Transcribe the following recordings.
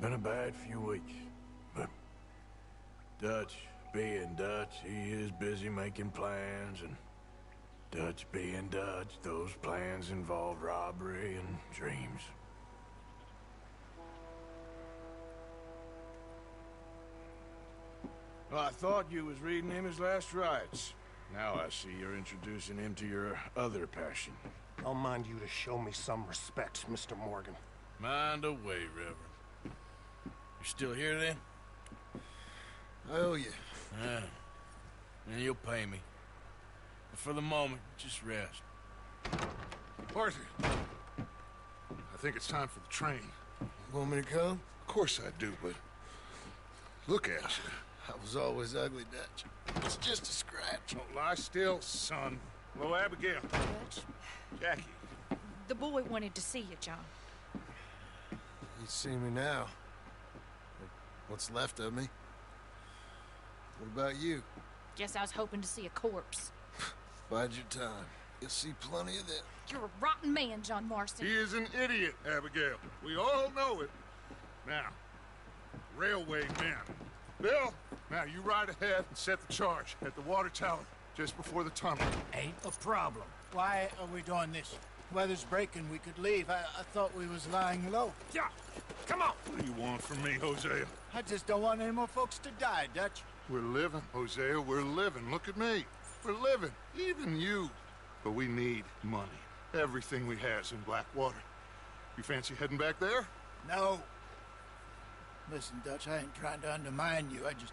Been a bad few weeks, but Dutch being Dutch, he is busy making plans, and Dutch being Dutch, those plans involve robbery and dreams. Well, I thought you was reading him his last rites. Now I see you're introducing him to your other passion. I'll mind you to show me some respect, Mr. Morgan. Mind away, Reverend. You still here, then? I owe you. Yeah. And you'll pay me. But for the moment, just rest. Arthur, I think it's time for the train. You want me to come? Of course I do, but look at you. I was always ugly, Dutch. It's just a scratch. Don't lie still, son. Hello, Abigail. Jackie. The boy wanted to see you, John. You see me now. What's left of me. What about you? Guess I was hoping to see a corpse. Bide your time. You'll see plenty of them. You're a rotten man, John Marston. He is an idiot, Abigail. We all know it. Now, railway men. Bill, now you ride ahead and set the charge at the water tower just before the tunnel. Ain't a problem. Why are we doing this? Weather's breaking, we could leave. I thought we was lying low. Yeah, come on. What do you want from me, Hosea? I just don't want any more folks to die, Dutch. We're living, Hosea, we're living. Look at me. We're living, even you. But we need money. Everything we has in Blackwater. You fancy heading back there? No. Listen, Dutch, I ain't trying to undermine you. I just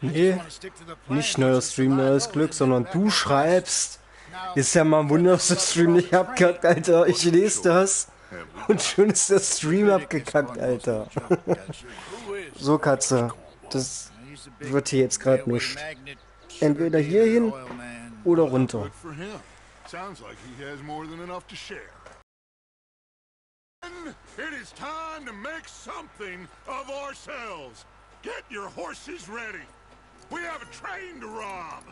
Nee, want to stick to the plan. nicht neuer Stream, neues Glück, sondern du schreibst. Ist ja mal ein Wunder, dass der Stream nicht abkackt, Alter. Ich lese das. Und schon ist der Stream abgekackt, Alter. So, Katze. Das wird hier jetzt gerade nicht. Entweder hier hin oder runter. Good for him. Sounds like he has more than enough to share. It is time to make something of ourselves. Get your horses ready. We have a train to rob.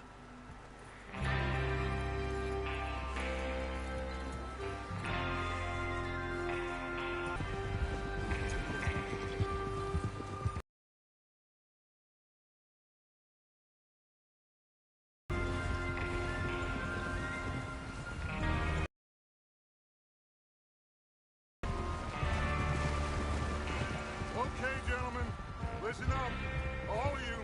Okay, gentlemen, listen up, all of you.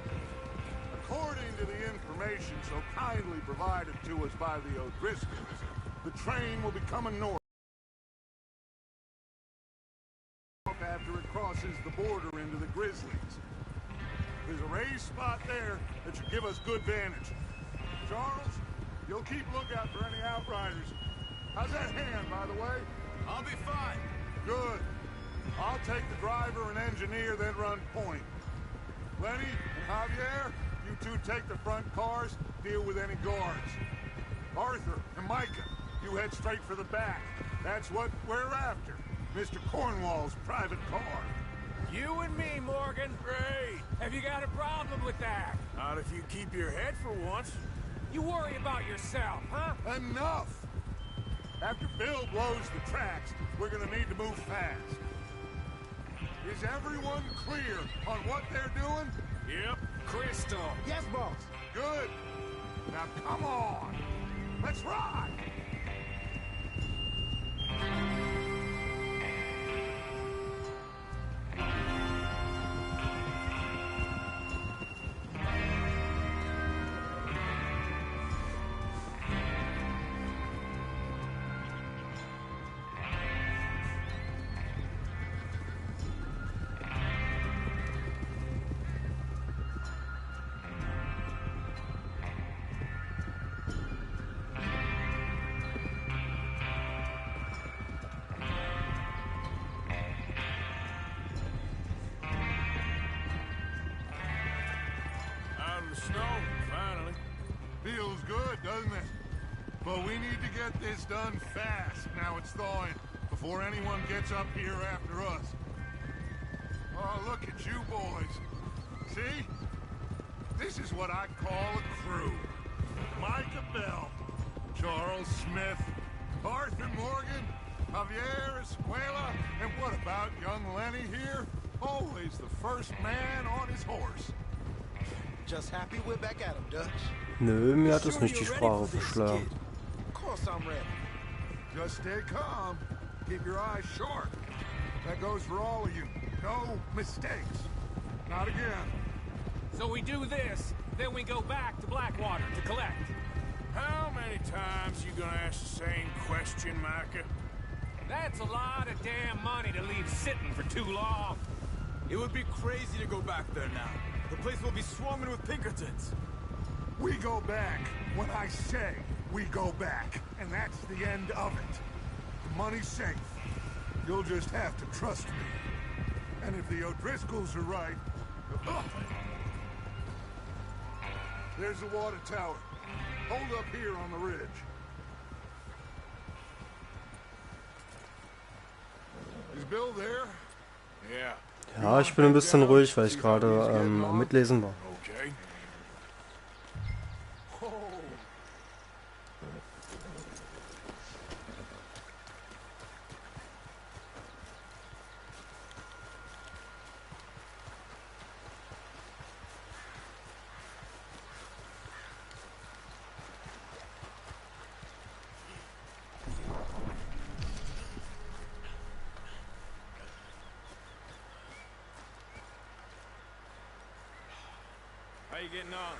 According to the information so kindly provided to us by the O'Driscolls, the train will be coming north after it crosses the border into the Grizzlies. There's a raised spot there that should give us good vantage. Charles, you'll keep lookout for any outriders. How's that hand, by the way? I'll be fine. Good. I'll take the driver and engineer, then run point. Lenny and Javier, you two take the front cars, deal with any guards. Arthur and Micah, you head straight for the back. That's what we're after. Mr. Cornwall's private car. You and me, Morgan. Great. Have you got a problem with that? Not if you keep your head for once. You worry about yourself, huh? Enough! After Bill blows the tracks, we're gonna need to move fast. Is everyone clear on what they're doing? Yep. Crystal. Yes, boss. Good. Now come on. Let's ride. Snow, finally. Feels good, doesn't it? But we need to get this done fast. Now it's thawing, before anyone gets up here after us. Oh, look at you boys. See? This is what I call a crew. Micah Bell, Charles Smith, Arthur Morgan, Javier, Escuela, and what about young Lenny here? Always the first man on his horse. Just happy we're back at him, Dutch. Nö, mir hat es nicht die Sprache verschlagen. Of course I'm ready. Just stay calm. Keep your eyes sharp. That goes for all of you. No mistakes. Not again. So we do this, then we go back to Blackwater to collect. How many times you gonna ask the same question, Micah? That's a lot of damn money to leave sitting for too long. It would be crazy to go back there now. The place will be swarming with Pinkertons. We go back when I say we go back, and that's the end of it. The money's safe. You'll just have to trust me. And if the O'Driscolls are right... There's the water tower. Hold up here on the ridge. Is Bill there? Yeah. Ja, ich bin ein bisschen ruhig, weil ich gerade am Mitlesen war. Okay. How you getting on?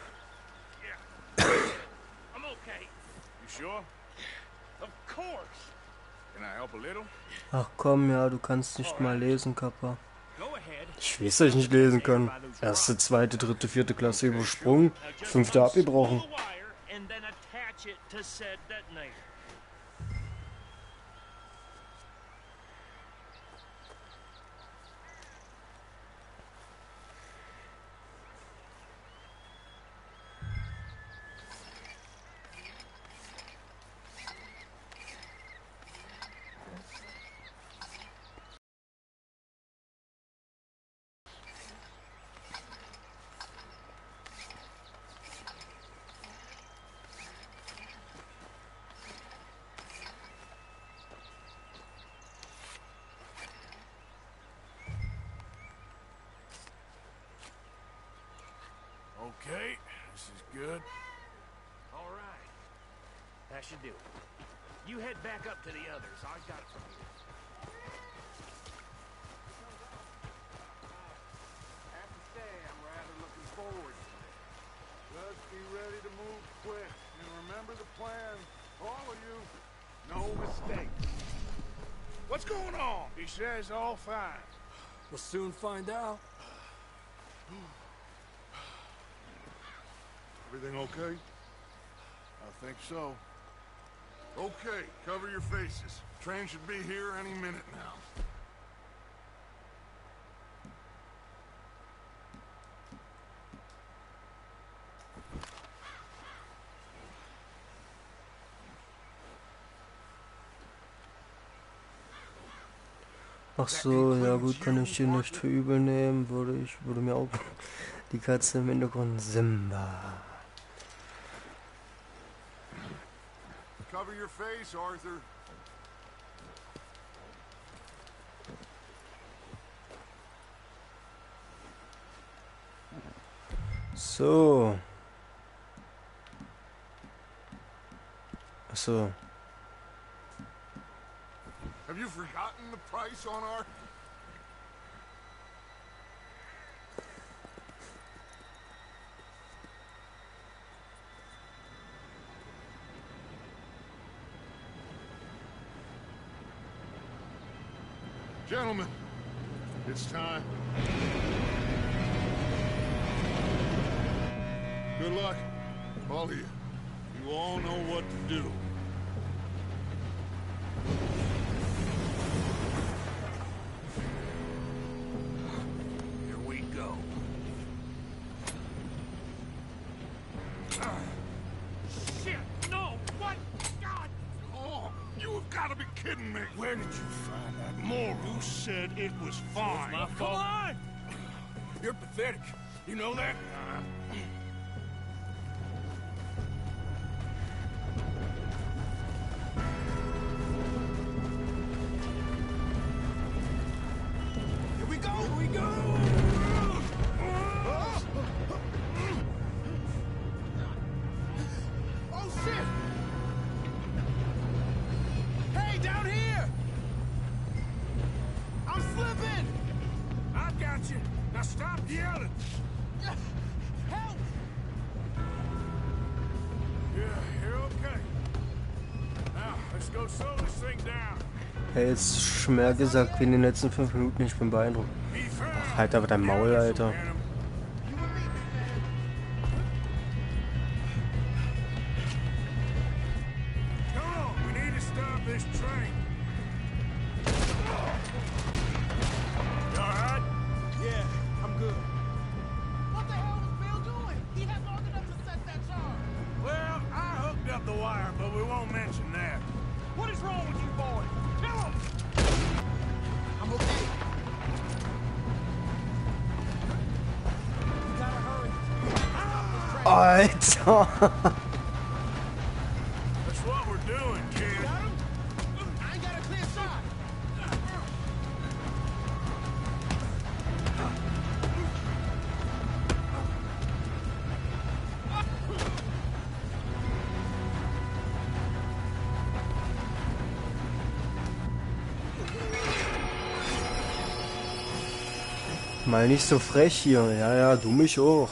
Yeah. I'm okay. You sure? Of course. Can I help a little? Ach komm, ja, du kannst nicht mal lesen, Kappa. Go ahead. Ich weiß, dass ich nicht lesen kann. Erste, zweite, dritte, vierte Klasse übersprungen. Fünfte abgebrochen. And then attach it to said detonator. Okay, this is good. All right. That should do it. You head back up to the others. I got it from here. I have to say, I'm rather looking forward to it. Just be ready to move quick. And remember the plan. All of you, no mistakes. What's going on? He says all fine. We'll soon find out. Everything okay? I think so. Okay, cover your faces. Train should be here any minute now. Ach so, ja gut, kann ich dir nicht für übel nehmen, würde mir auch die Katze im Hintergrund Simba. Cover your face, Arthur. So. Ach so. Have you forgotten the price on our... Gentlemen, it's time. Good luck, all of you. You all know what to do. Here we go. Shit! No! What? God! Oh, you have got to be kidding me. Where did you find that Moral said it was fine. my fault? Come on! You're pathetic. You know that? Hey, jetzt schon mehr gesagt wie in den letzten 5 Minuten. Ich bin beeindruckt. Ach, halt aber dein Maul, Alter. Alter! Mal nicht so frech hier. Ja, ja, du mich auch.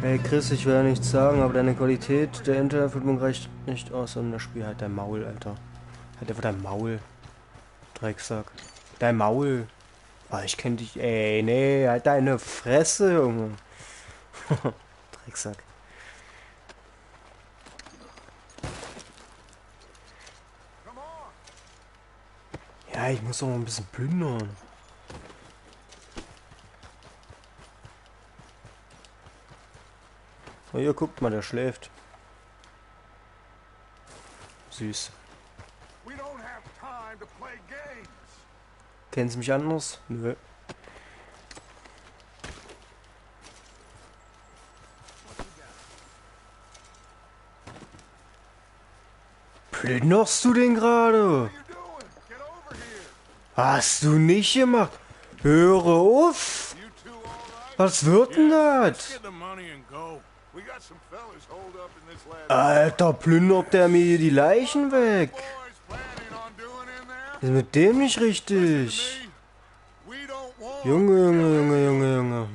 Hey Chris, ich will ja nichts sagen, aber deine Qualität der Internetverbindung reicht nicht aus, um das Spiel. Halt dein Maul, Alter. Halt einfach dein Maul. Drecksack. Dein Maul. Ah, ich kenn dich. Ey, nee, halt deine Fresse, Junge. Drecksack. Ja, ich muss doch mal ein bisschen plündern. Oh, hier, guckt mal, der schläft. Süß. Kennen Sie mich anders? Nö. Plünderst du den gerade? Hast du nicht gemacht? Höre auf! Was wird denn das? Alter, plündert der mir die Leichen weg? Ist mit dem nicht richtig? Junge, Junge, Junge, Junge, Junge.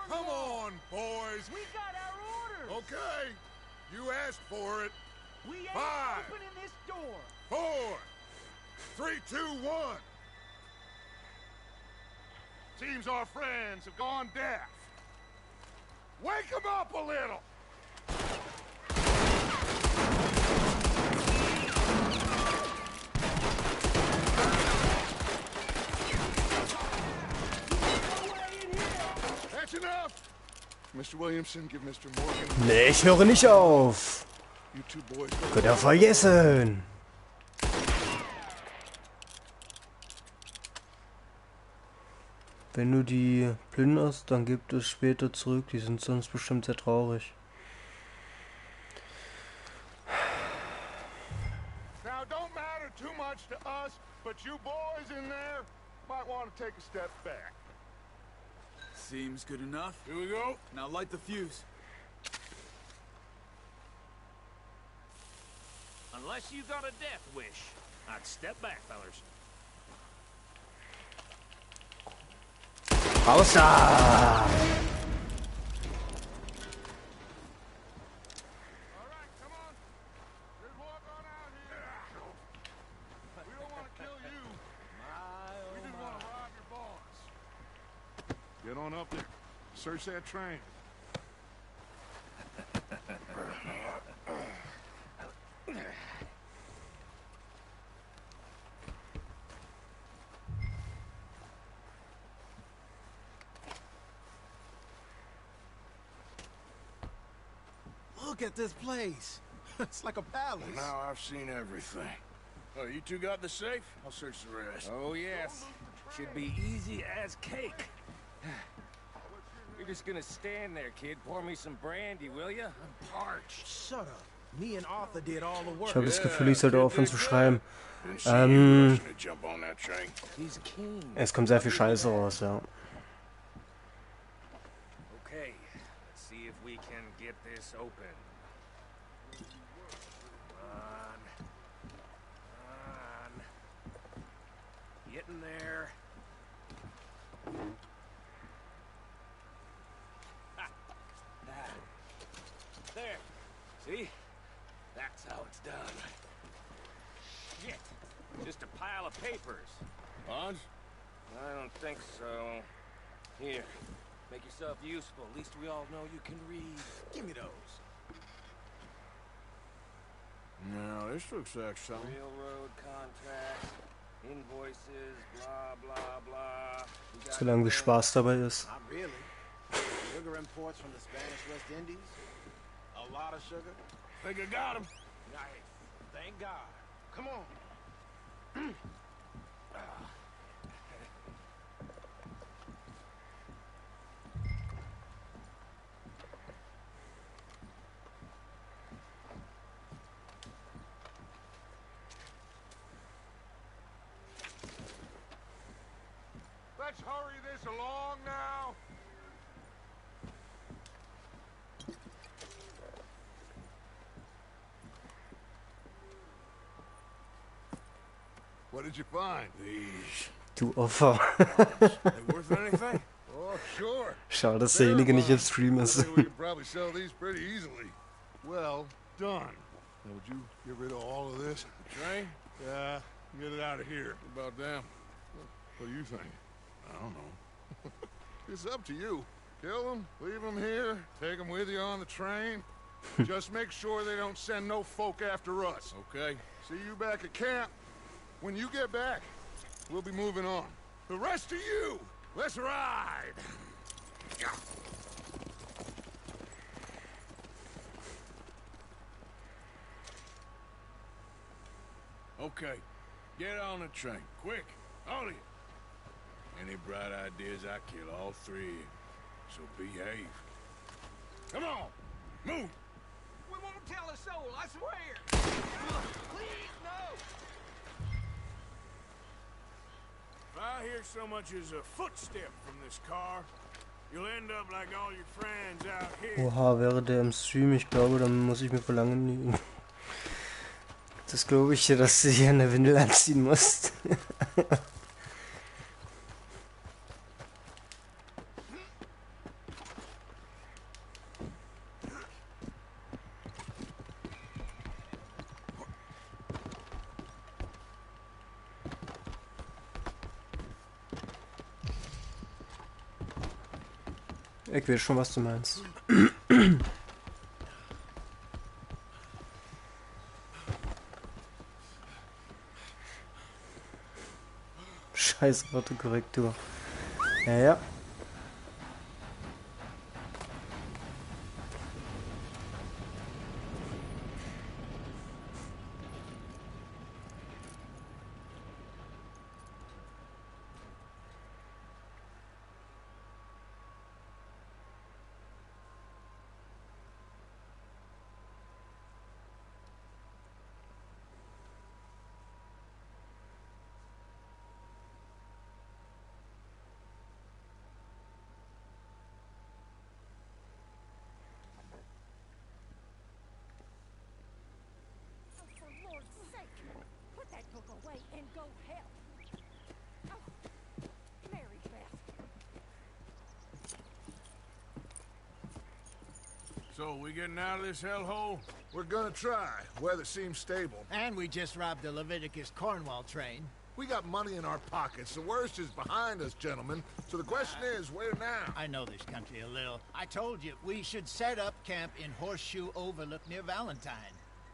Come on, boys. We got our orders. Okay. You asked for it. We ain't opening this door. 4, 3, 2, 1. Seems our friends have gone deaf. Wake them up a little. That's enough. Mr. Williamson, give Mr. Morgan. Nee, ich höre nicht auf. Könnt ihr vergessen. Wenn du die plünderst, dann gibt es später zurück. Die sind sonst bestimmt sehr traurig. Now don't matter too much to us, but you boys in there might want to take a step back. Seems good enough. Here we go. Now light the fuse. Unless you got a death wish, I'd step back, fellers. Raus da! All right, come on. There's walk on out here. We don't want to kill you. on up there. Search that train. Look at this place. It's like a palace. Now I've seen everything. Oh, you two got the safe? I'll search the rest. Oh, yes. Should be easy as cake. You're just gonna stand there, kid. Pour me some brandy, will ya? I'm parched. Shut up. Me and Arthur did all the work. Ich habe das Gefühl, ich sollte aufhören zu schreiben. Jump on that train. He's keen. Es kommt sehr viel Scheiße raus, ja. Okay, let's see if we can get this open. Getting there. There. See? That's how it's done. Shit. Just a pile of papers. Bonds? I don't think so. Here. Make yourself useful. At least we all know you can read. Give me those. No, this looks like something. Railroad contracts, invoices, blah, blah, blah. Solange wie Spaß dabei ist. Not really. Sugar imports from the Spanish West Indies. A lot of sugar. Think I got him. Nice. Thank God. Come on. Let's hurry this along now. What did you find? These. Du Opfer. They worth anything? Oh, sure. Schade, dass derjenige nicht im Stream ist. I think we could probably sell these pretty easily. Well done. Now, would you get rid of all of this? Train? Yeah, get it out of here. What about them? What do you think? I don't know. It's up to you. Kill them, leave them here, take them with you on the train. Just make sure they don't send no folk after us. Okay. See you back at camp. When you get back, we'll be moving on. The rest of you, let's ride! Okay. Get on the train. Quick. All of you. Any bright ideas, I kill all three of you. So behave. Come on! Move! We won't tell a soul, I swear! Please, no! If I hear so much as a footstep from this car, you'll end up like all your friends out here. Oha, wäre der im Stream? Ich glaube, dann muss ich mir verlangen. Das glaube ich dir, dass du hier eine Windel anziehen musst. Ich weiß schon, was du meinst. Scheiße, Autokorrektur. Ja, ja. So, we getting out of this hellhole? We're gonna try. Weather seems stable. And we just robbed the Leviticus Cornwall train. We got money in our pockets. The worst is behind us, gentlemen. So the question is, where now? I know this country a little. I told you, we should set up camp in Horseshoe Overlook near Valentine.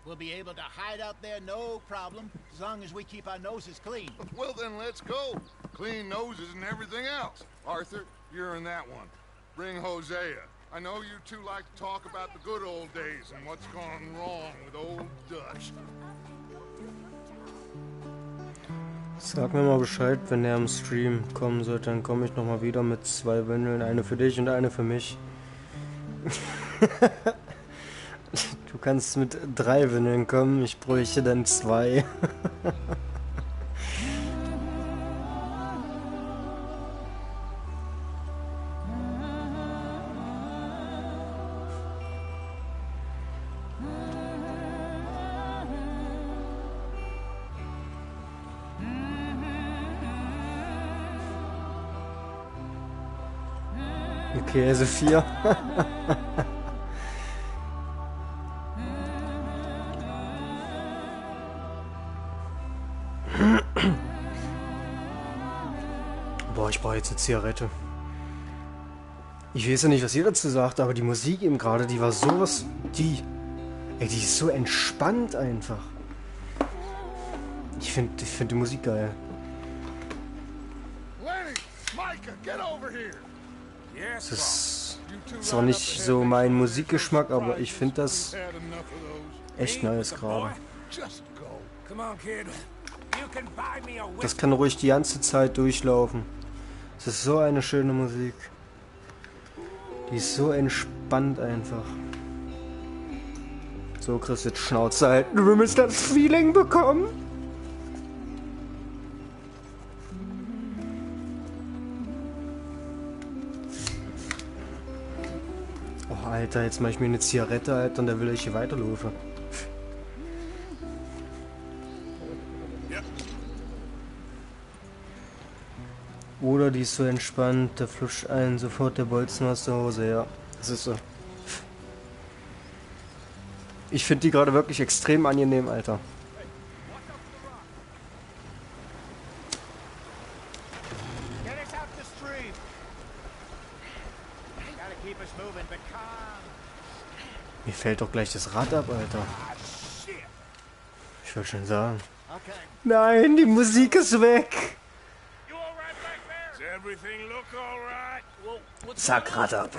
We'll be able to hide out there, no problem, as long as we keep our noses clean. Well, then let's go. Clean noses and everything else. Arthur, you're in that one. Bring Hosea. I know you two like to talk about the good old days and what's gone wrong with old Dutch. Sag mir mal Bescheid, wenn er am Stream kommen sollte, dann komme ich nochmal wieder mit 2 Windeln, eine für dich und eine für mich. Du kannst mit 3 Windeln kommen, ich bräuchte dann 2. Okay, also 4. Boah, ich brauche jetzt eine Zigarette. Ich weiß ja nicht, was ihr dazu sagt, aber die Musik eben gerade, die war sowas... Die ist so entspannt einfach. Ich find die Musik geil. Lenny, Micah, get over here. Das ist zwar nicht so mein Musikgeschmack, aber ich finde das echt nice gerade. Das kann ruhig die ganze Zeit durchlaufen. Es ist so eine schöne Musik. Die ist so entspannt einfach. So, Chris, jetzt Schnauze halten. Du müsst das Feeling bekommen. Oh, Alter, jetzt mache ich mir eine Zigarette, Alter, und der will, dass ich hier weiterlaufe. Oder die ist so entspannt, da flutscht einen sofort der Bolzen aus der Hose, ja. Das ist so. Ich finde die gerade wirklich extrem angenehm, Alter. Mir fällt doch gleich das Rad ab, Alter. Ich wollte schon sagen. Nein, die Musik ist weg. Zack, Rad ab.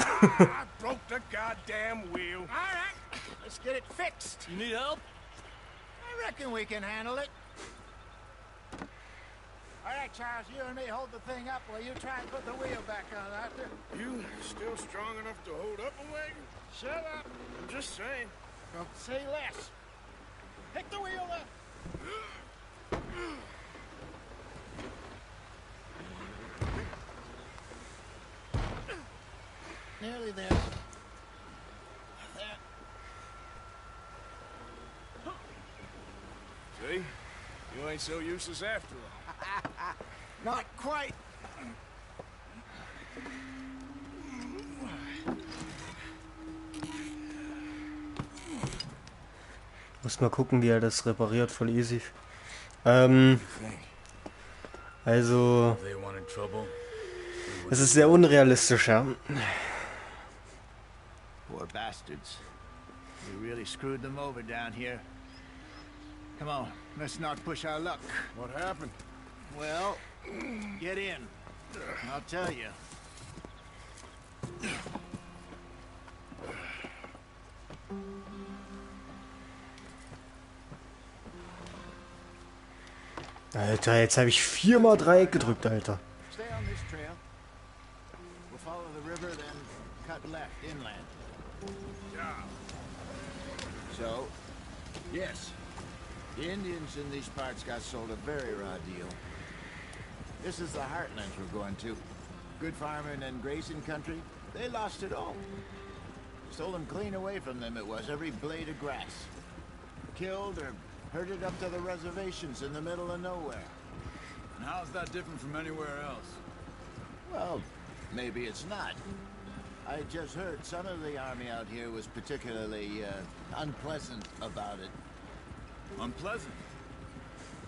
Let's get it fixed. You need help? I reckon we can handle it. All right, Charles, you and me hold the thing up while you try and put the wheel back on, Arthur. You still strong enough to hold up a wagon? Shut up. I'm just saying. Don't say less. Pick the wheel up. Nearly there. See? You ain't so useless after all. Not quite. Muss mal gucken, wie er das repariert, voll easy. Also, es ist sehr unrealistisch, ja. Poor bastards. We really screwed them over down here. Come on, let's not push our luck. What happened? Well, get in. I'll tell you. Alter, jetzt habe ich 4-mal Dreieck gedrückt, Alter. Stay on this trail. We'll follow the river, then cut left inland. So, yes, the Indians in these parts got sold a very raw deal. This is the heartlands we're going to. Good farming and grazing country, they lost it all. Stole them clean away from them, it was, every blade of grass. Killed or herded up to the reservations in the middle of nowhere. And how's that different from anywhere else? Well, maybe it's not. I just heard some of the army out here was particularly unpleasant about it. Unpleasant?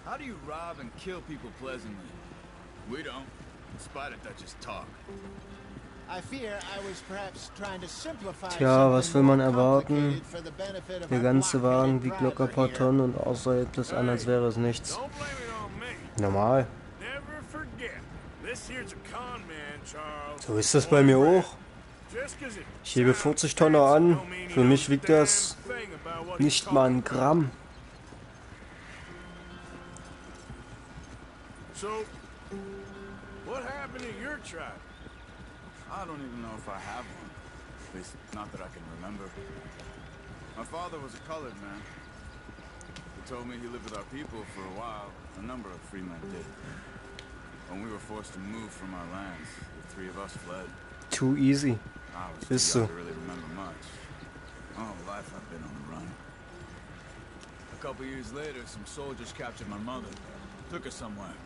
How do you rob and kill people pleasantly? We don't, in spite of Dutch's talk. I fear I was perhaps trying to simplify Tja, was will man something erwarten? complicated for the benefit of Der our ganze Wagen blockheaded wiegt locker ein driver paar here. Tonnen und außerhalb des an, als wäre es nichts. Don't blame it on me. Normal. Never forget. This here's a con man, Charles. So ist das bei mir auch. Just 'cause it Ich hebe 40 Tonnen an. Für mich wiegt das thing about what nicht mal ein Gramm. So, what happened to your tribe? I don't even know if I have one. At least, not that I can remember. My father was a colored man. He told me he lived with our people for a while. A number of free men did. When we were forced to move from our lands, the three of us fled. Too easy. I was Ist too young so. to really remember much. All life I've been on the run. A couple years later, some soldiers captured my mother. Took her somewhere.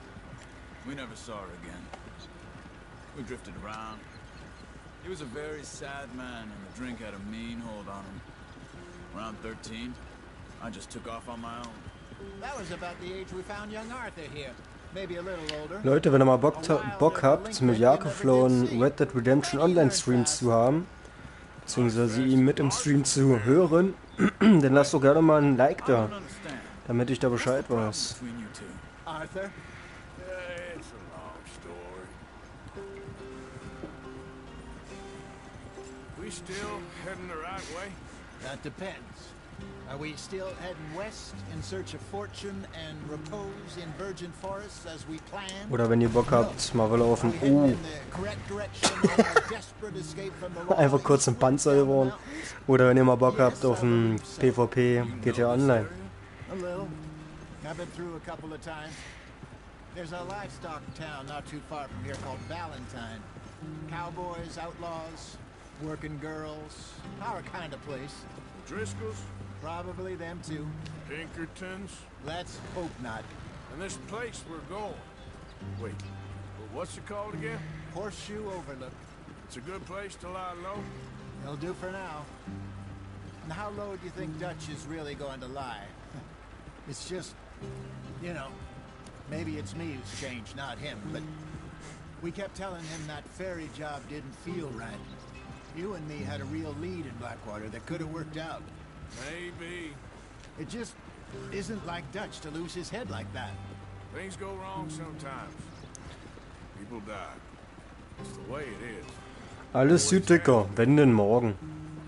We never saw her again. We drifted around. He was a very sad man, and the drink had a mean hold on him. Around 13, I just took off on my own. That was about the age we found young Arthur here. Maybe a little older. Leute, wenn ihr mal Bock habt, mit Jakoflow einen Red Dead Redemption Online Stream zu haben, beziehungsweise ihn mit im Stream zu hören, dann lasst doch gerne mal ein Like da, damit ich da Bescheid weiß. Between you two. Arthur? It's a long story. We still heading the right way? That depends. Are we still heading west in search of fortune and repose in virgin forests as we planned? Oder wenn ihr Bock habt, mal wieder auf Are ein we heading U. in the correct direction in our desperate escape from the law Einfach kurz ein Panzer geworden. Oder wenn ihr mal Bock habt auf ein PvP GTA Online. A little. I've been through a couple of times. There's a livestock town not too far from here called Valentine. Cowboys, outlaws, working girls, our kind of place. Driscoll's? Probably them too. Pinkertons? Let's hope not. And this place we're going. Wait, what's it called again? Horseshoe Overlook. It's a good place to lie low? It'll do for now. And how low do you think Dutch is really going to lie? It's just, you know, maybe it's me who's changed, not him, but we kept telling him that ferry job didn't feel right. You and me had a real lead in Blackwater that could have worked out. Maybe. It just isn't like Dutch to lose his head like that. Things go wrong sometimes. People die. It's the way it is. Alles Süddicker, wenn denn morgen.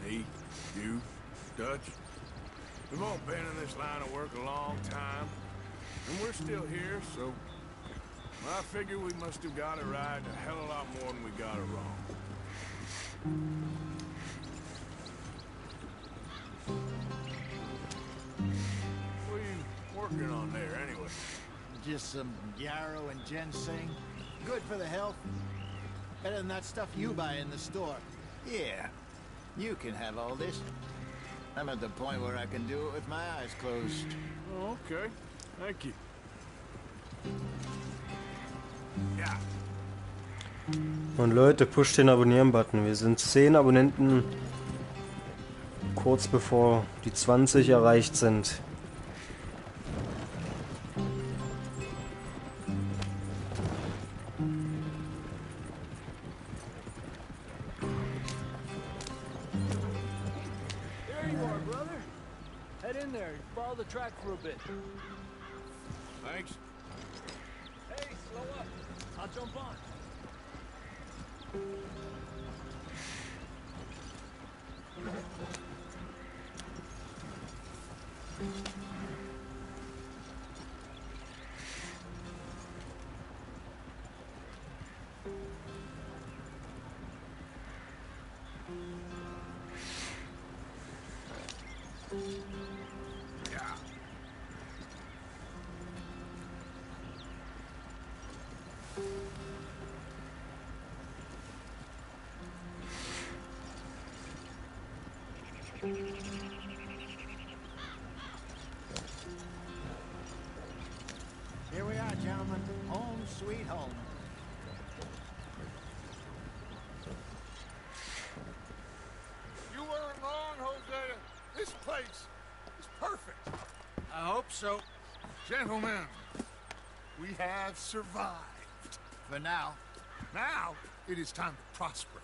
Me, you, Dutch. We've all been in this line of work a long time. And we're still here, so I figure we must have got it right a hell of a lot more than we got it wrong. What are you working on there, anyway? Just some yarrow and ginseng. Good for the health. Better than that stuff you buy in the store. Yeah, you can have all this. I'm at the point where I can do it with my eyes closed. Oh, okay. Thank you. Ja. Und Leute, pusht den Abonnieren-Button. Wir sind 10 Abonnenten, kurz bevor die 20 erreicht sind. There you are, brother. Head in there. Follow the track for a bit. Thanks. Hey, slow up. I'll jump on. Here we are, gentlemen. Home sweet home. You weren't wrong, Hosea. This place is perfect. I hope so. Gentlemen, we have survived. For now. Now, it is time to prosper.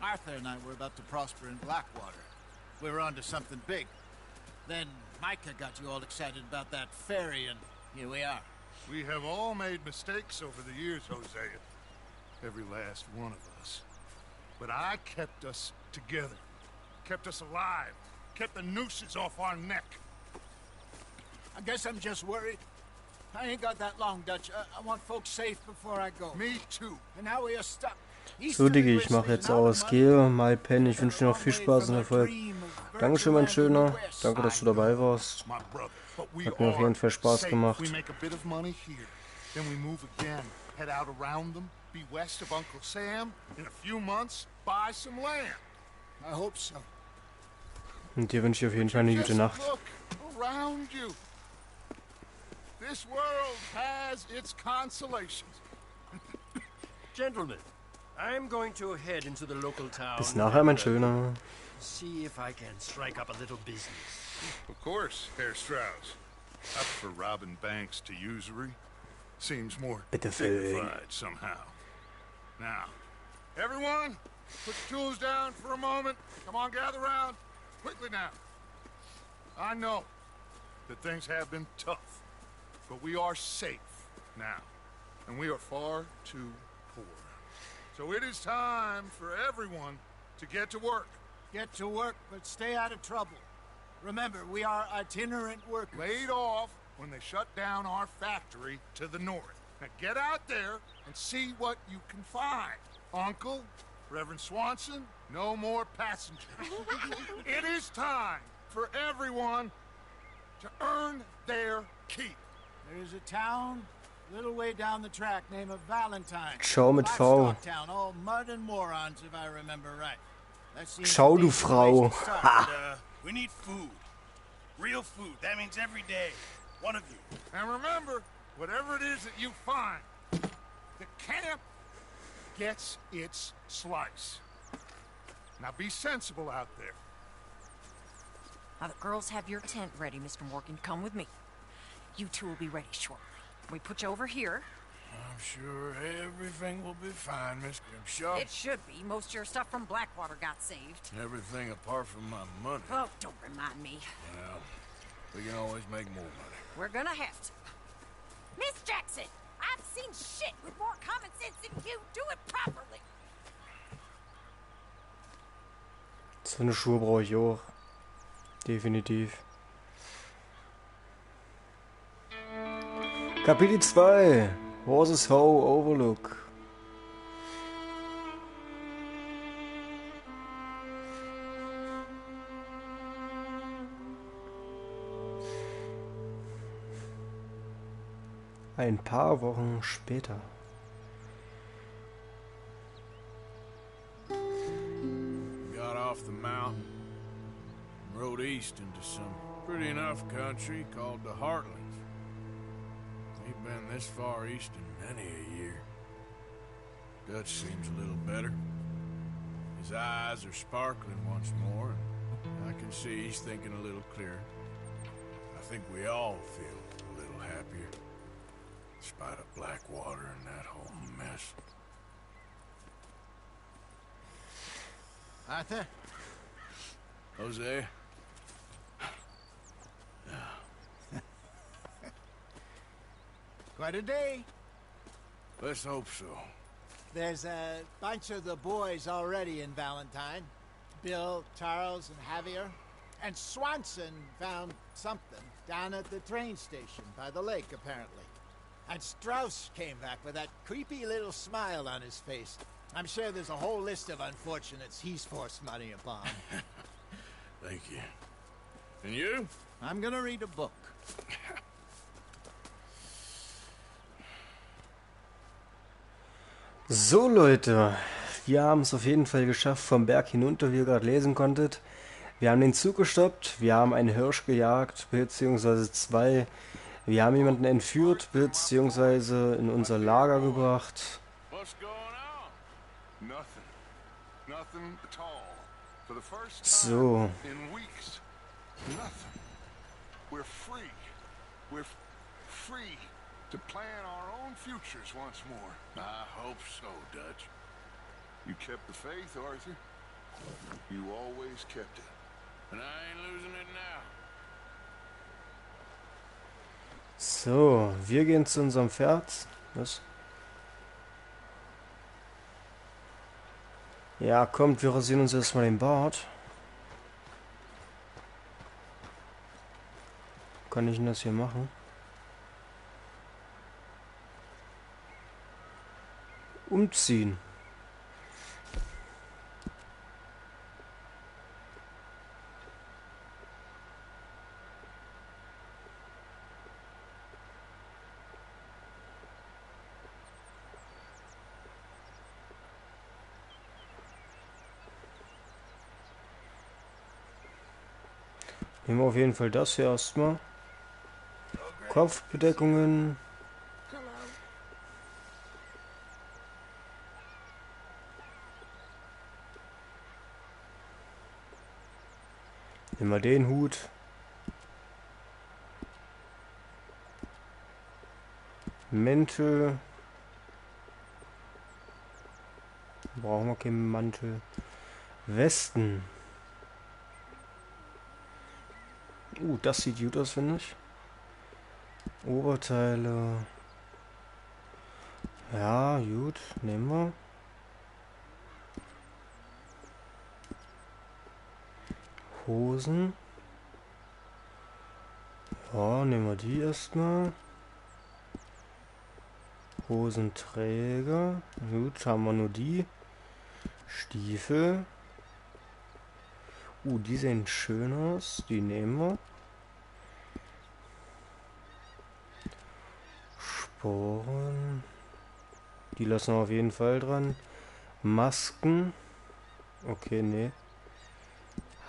Arthur and I were about to prosper in Blackwater. We were onto something big. Then Micah got you all excited about that ferry, and here we are. We have all made mistakes over the years, Hosea. Every last one of us. But I kept us together. Kept us alive. Kept the nooses off our neck. I guess I'm just worried. I ain't got that long, Dutch. I want folks safe before I go. Me too. And now we are stuck. So, Diggi, ich mache jetzt aus. Gehe, mal pennen. Ich wünsche dir noch viel Spaß und Erfolg. Dankeschön, mein Schöner. Danke, dass du dabei warst. Hat mir auf jeden Fall Spaß gemacht. Be west of Uncle Sam. In a few months, buy some land. I hope so. Und dir wünsche ich auf jeden Fall eine gute Nacht. Look around you. This world has its consolations. Gentlemen, I'm going to head into the local town. Bis nachher, mein Schöner. See if I can strike up a little business. Of course, Herr Strauss. Up for robbing banks to usury. Seems more dignified somehow. Now, everyone, put the tools down for a moment. Come on, gather round. Quickly now. I know that things have been tough, but we are safe now, and we are far too poor. So it is time for everyone to get to work. Get to work, but stay out of trouble. Remember, we are itinerant workers. Laid off when they shut down our factory to the north. Now get out there and see what you can find. Uncle, Reverend Swanson, no more passengers. It is time for everyone to earn their keep. There is a town a little way down the track named Valentine. Schau mit V. Town, all mud and morons, if I remember right. Schau, du Frau. We need food. Real food. That means every day. One of you. And remember, whatever it is that you find, the camp gets its slice. Now be sensible out there. Now the girls have your tent ready, Mr. Morgan. Come with me. You two will be ready shortly. We put you over here. I'm sure everything will be fine, Miss Grimshaw. It should be. Most of your stuff from Blackwater got saved. Everything apart from my money. Oh, don't remind me. Well, we can always make more money. We're gonna have to. Miss Jackson, I've seen shit with more common sense than you. Do it properly. So eine Schuhe brauche ich auch. Definitiv. Kapitel 2. Horses Hoe Overlook. Ein paar Wochen später. Got off the mountain, rode east into some pretty enough country called the Heartlands. Ain't been this far east in many a year. Dutch seems a little better. His eyes are sparkling once more, and I can see he's thinking a little clearer. I think we all feel a little happier. In spite of Blackwater and that whole mess. Arthur? Jose? Quite a day. Let's hope so. There's a bunch of the boys already in Valentine. Bill, Charles, and Javier. And Swanson found something down at the train station by the lake, apparently. And Strauss came back with that creepy little smile on his face. I'm sure there's a whole list of unfortunates he's forced money upon. Thank you. And you? I'm gonna read a book. So Leute, wir haben es auf jeden Fall geschafft vom Berg hinunter, wie ihr gerade lesen konntet. Wir haben den Zug gestoppt, wir haben einen Hirsch gejagt, beziehungsweise 2. Wir haben jemanden entführt, beziehungsweise in unser Lager gebracht. first So. time in weeks. Nothing. We're free. we're free to plan our own futures once more. I hope so, Dutch. You kept the faith, Arthur. You always kept it. And I ain't losing it now. So, wir gehen zu unserem Pferd. Was? Ja, kommt, wir rasieren uns erstmal den Bart. Kann ich denn das hier machen? Umziehen. Nehmen wir auf jeden Fall das hier erstmal. Kopfbedeckungen. Nehmen wir den Hut. Mäntel. Brauchen wir keinen Mantel. Westen. Das sieht gut aus, finde ich. Oberteile. Ja, gut. Nehmen wir. Hosen. Ja, nehmen wir die erstmal. Hosenträger. Gut, haben wir nur die. Stiefel. Die sehen schön aus. Die nehmen wir. Sporen. Die lassen wir auf jeden Fall dran. Masken. Okay, nee.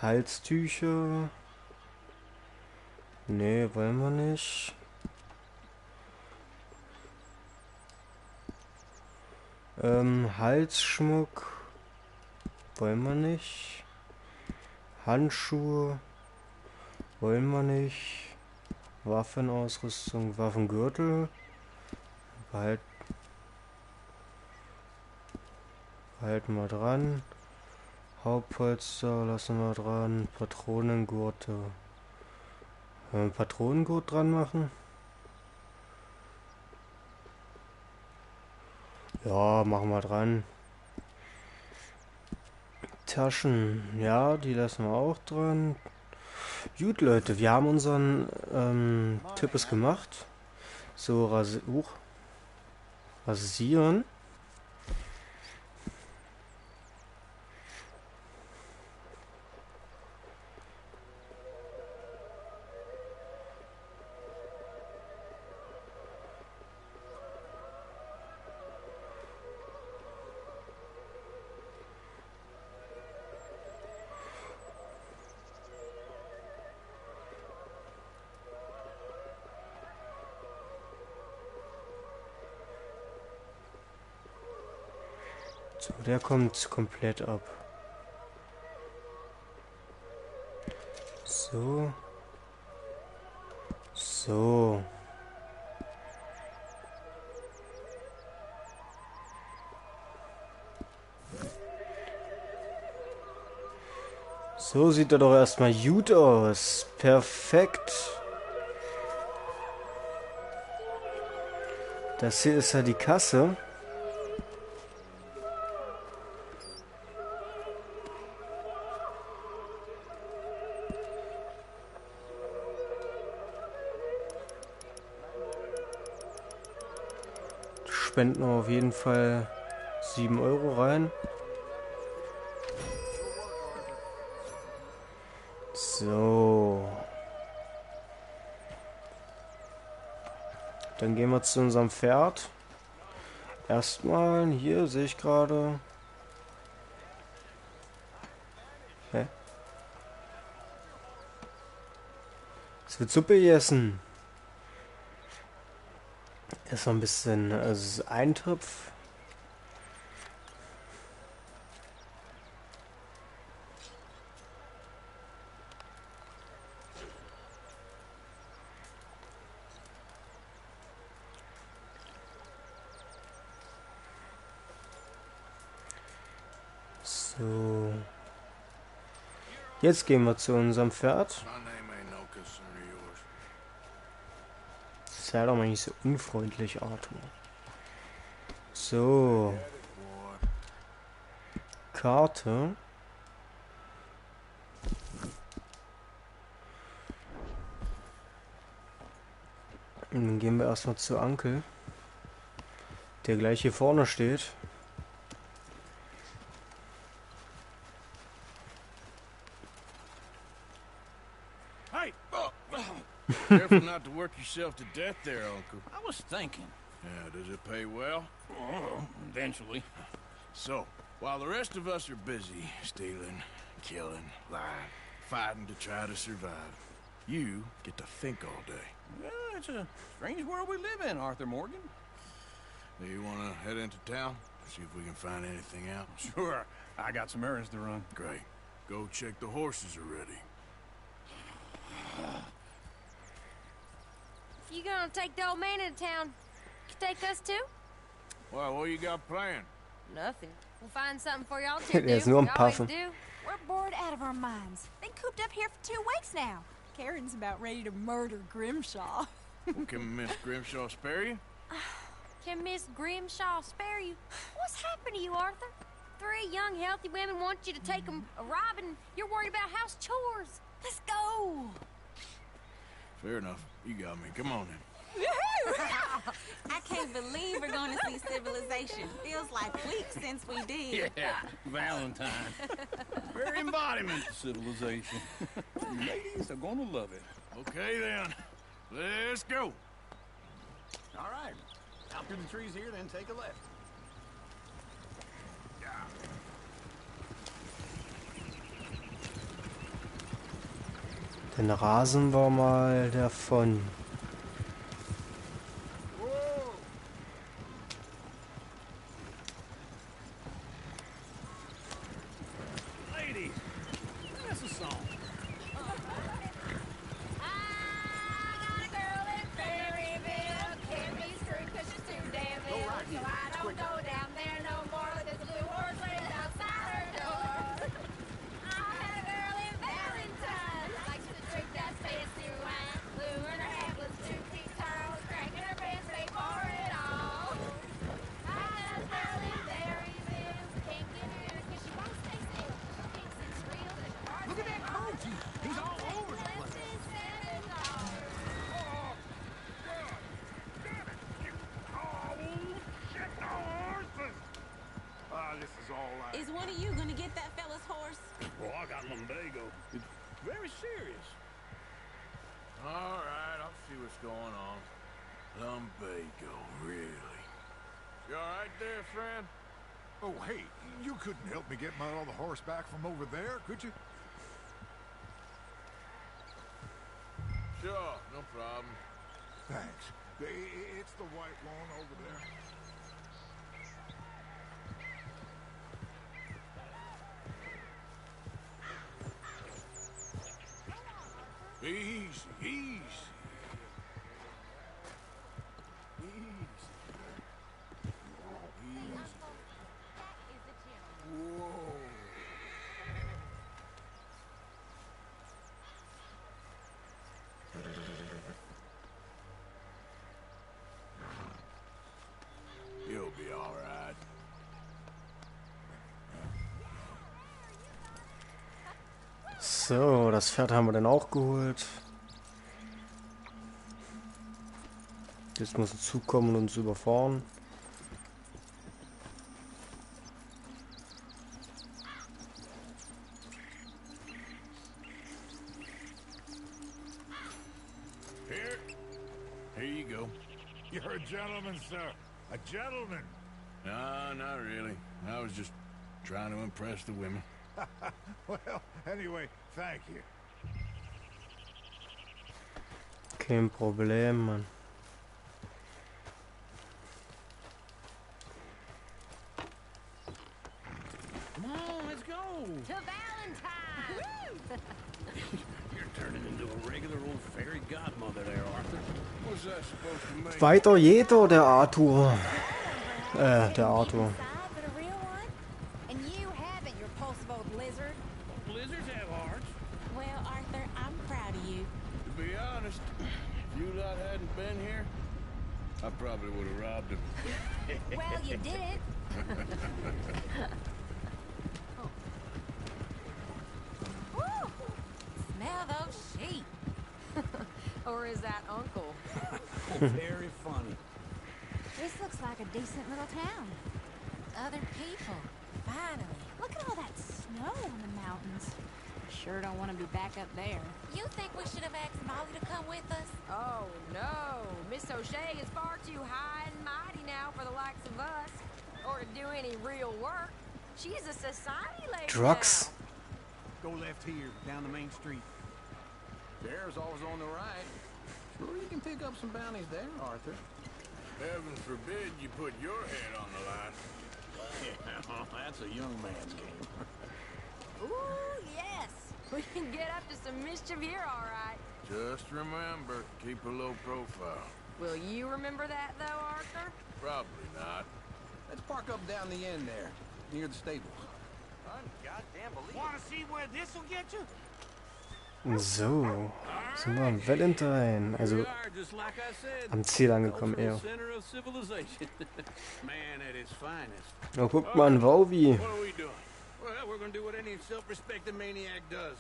Halstücher. Nee, wollen wir nicht. Halsschmuck. Wollen wir nicht. Handschuhe. Wollen wir nicht. Waffenausrüstung. Waffengürtel. Behalten wir dran. Hauptpolster lassen wir dran. Patronengurte. Wollen wir einen Patronengurt dran machen? Ja, machen wir dran. Taschen, ja, die lassen wir auch dran. Gut, Leute, wir haben unseren Tippes gemacht. So, rasieren. So, der kommt komplett ab. So. So. So sieht er doch erstmal gut aus. Perfekt. Das hier ist ja die Kasse. Spenden wir auf jeden Fall 7 € rein. So. Dann gehen wir zu unserem Pferd. Erstmal, hier sehe ich gerade. Hä? Es wird Suppe gegessen. Ist noch ein bisschen, also Eintopf. So. Jetzt gehen wir zu unserem Pferd. Sei doch mal nicht so unfreundlich, Arthur. So. Karte. Und dann gehen wir erstmal zu Onkel, der gleich hier vorne steht. Hey! Careful not to work yourself to death there, Uncle. I was thinking. Yeah, does it pay well? Oh, eventually. So, while the rest of us are busy stealing, killing, lying, fighting to try to survive, you get to think all day. Yeah, it's a strange world we live in, Arthur Morgan. Do you want to head into town? See if we can find anything out? Sure. I got some errands to run. Great. Go check the horses are ready. You gonna take the old man into town? You take us too? Well, what you got planned? Nothing. We'll find something for y'all to do. There's no We always puffin'. do. We're bored out of our minds. Been cooped up here for 2 weeks now. Karen's about ready to murder Grimshaw. Well, can Miss Grimshaw spare you? Can Miss Grimshaw spare you? What's happened to you, Arthur? 3 young, healthy women want you to take them a robbing. You're worried about house chores. Let's go. Fair enough. You got me. Come on then. I can't believe we're going to see civilization. Feels like weeks since we did. Yeah, Valentine. Very embodiment of civilization. Ladies are gonna love it. Okay then. Let's go. All right. Out through the trees here, then take a left. Dann rasen wir mal davon. Ladies, that's a song. Is one of you gonna get that fella's horse? Well, I got lumbago. It's very serious. All right, I'll see what's going on. Lumbago, really? You all right there, friend? Oh, hey, you couldn't help me get my other horse back from over there, could you? Sure, no problem. Thanks. It's the white one over there. Easy, easy. Whoa. You'll be all right. So, das Pferd haben wir dann auch geholt. Jetzt muss ein Zug kommen und uns überfahren. Here you go. You're a gentleman, sir. A gentleman. No, not really. I was just trying to impress the women. Well, anyway, thank you. Kein Problem, Mann. Come on, let's go. To Valentine. You're turning into a regular old fairy godmother there, Arthur. What's that supposed to mean? Weiter jeder, der Arthur. Der Arthur. And you haven't. Your pulse hadn't been here, I probably would have robbed him. Well, you did. Woo! Smell those sheep. Or is that Uncle? Very funny. This looks like a decent little town. Other people. Finally. Look at all that snow on the mountains. Sure don't want to be back up there. You think we should have asked Molly to come with us? Oh, no. Miss O'Shea is far too high and mighty now for the likes of us. Or to do any real work. She's a society lady Drugs. Go left here, down the main street. There's always on the right. Sure, you can pick up some bounties there, Arthur. Heaven forbid you put your head on the line. Yeah, that's a young man's game. Ooh, yes. We can get up to some mischief here, all right. Just remember, keep a low profile. Will you remember that, though, Arthur? Probably not. Let's park up down the end there, near the stables. Goddamn believe. Want to see where this will get you? So, sind wir am Valentine, also am Ziel angekommen eher. Oh, guck mal an Wowi. What are we doing? Well, we're gonna do what any self-respecting maniac does.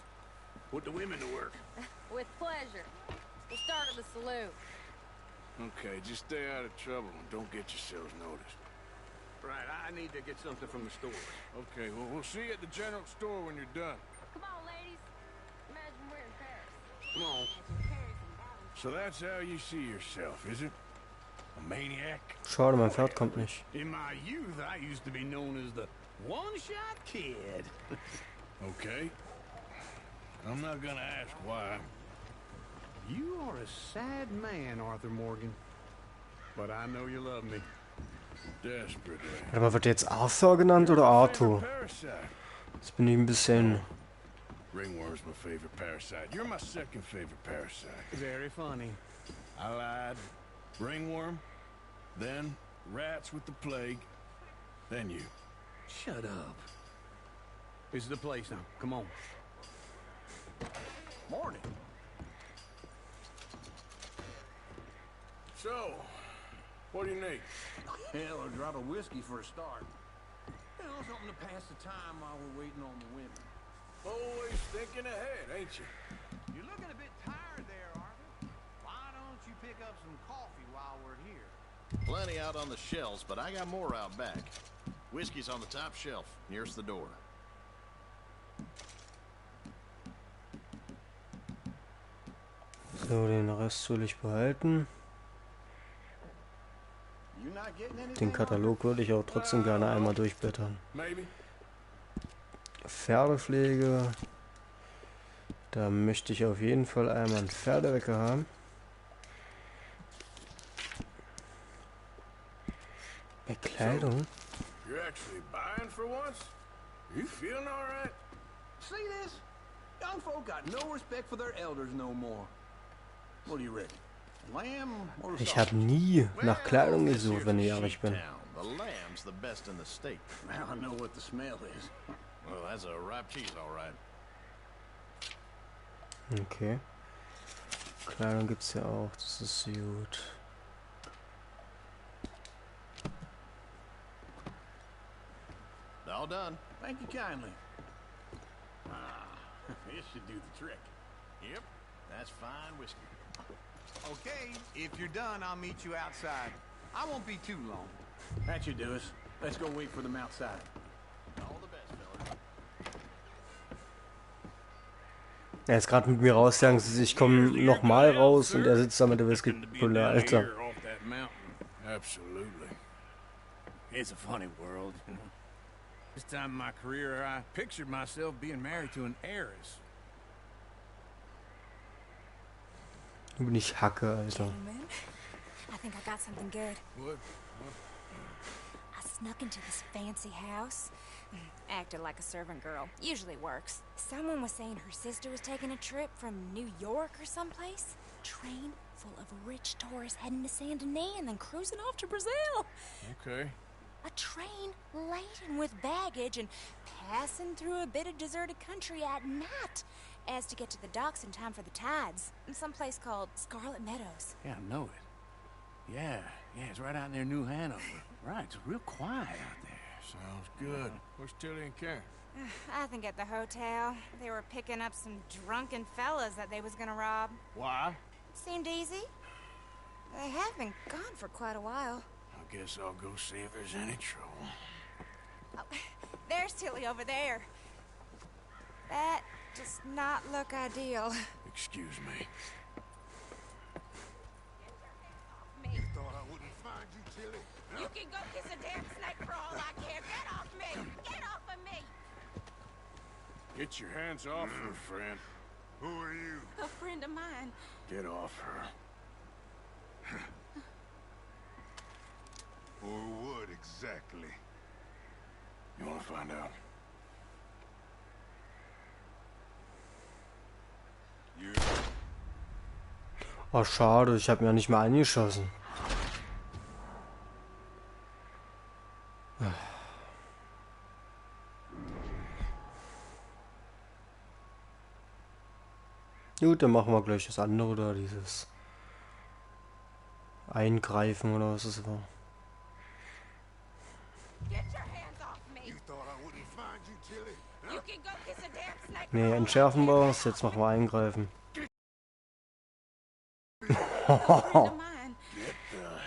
Put the women to work. With pleasure. We'll start at the saloon. Okay, just stay out of trouble and don't get yourselves noticed. Right, I need to get something from the store. Okay, well, we'll see you at the general store when you're done. Come on, ladies. Imagine we're in Paris. Come on. So that's how you see yourself, is it? A maniac? Schade, mein Pferd kommt nicht. In my youth, I used to be known as the one-shot kid. Okay. I'm not gonna ask why. You are a sad man, Arthur Morgan. But I know you love me. Desperately. Warte mal, wird der jetzt Arthur genannt oder Arthur? Jetzt bin ich ein bisschen... Ringworm's my favorite parasite. You're my second favorite parasite. Very funny. I lied. Ringworm, then rats with the plague, then you. Shut up. This is the place now. Come on. Morning. So, what do you need? Hell, a drop of whiskey for a start. You know, something to pass the time while we're waiting on the women. Always thinking ahead, ain't you? You're looking a bit tired there, Arthur. Why don't you pick up some coffee while we're here? Plenty out on the shelves, but I got more out back. Whiskey's on the top shelf, nearest the door. So, den Rest will ich behalten. Den Katalog würde ich auch trotzdem gerne einmal durchblättern. Pferdepflege. Da möchte ich auf jeden Fall einmal einen Pferdewecker haben. Bekleidung. You're actually buying for once? You feeling all right? See this? Young folk got no respect for their elders no more. What do you reckon? Lamb or Ich habe nie nach Kleidung gesucht, wenn ich ehrlich bin. The lamb's the best in the state. Now I know what the smell is. Well, that's a ripe cheese, all right. Okay. Kleidung gibt's ja auch, das ist gut. All done. Thank you kindly. Ah, this should do the trick. Yep, that's fine whiskey. Okay, if you're done, I'll meet you outside. I won't be too long. That should do us. Let's go wait for them outside. All the best, fella. Er ist gerade mit mir rausgegangen, ich komme nochmal raus und er sitzt da mit der Whisky-Pulle, Alter. Absolutely. It's a funny world, you know. This time in my career, I pictured myself being married to an heiress. Du bin ich Hacke, Alter. I think I got something good. What? I snuck into this fancy house. Acted like a servant girl. Usually works. Someone was saying her sister was taking a trip from New York or someplace. Train full of rich tourists heading to Saint Denis and then cruising off to Brazil. Okay. A train laden with baggage and passing through a bit of deserted country at night. as to get to the docks in time for the tides. In some place called Scarlet Meadows. Yeah, I know it. Yeah, it's right out near New Hanover. Right, it's real quiet out there. Sounds good. Where's Tilly and Karen? I think at the hotel. They were picking up some drunken fellas that they was gonna rob. Why? Seemed easy. They have been gone for quite a while. I guess I'll go see if there's any trouble. Oh, there's Tilly over there. That does not look ideal. Excuse me. You thought I wouldn't find you, Tilly? You can go kiss a damn snake for all I care. Get off me! Get off of me! Get your hands off her, friend. Who are you? A friend of mine. Get off her. Or what exactly? You want to find out? Oh, schade, ich habe mir nicht mal eingeschossen. Gut, dann machen wir gleich das andere da, dieses Eingreifen oder was es war. Ne, entschärfen wir es, jetzt machen wir Eingreifen. Get the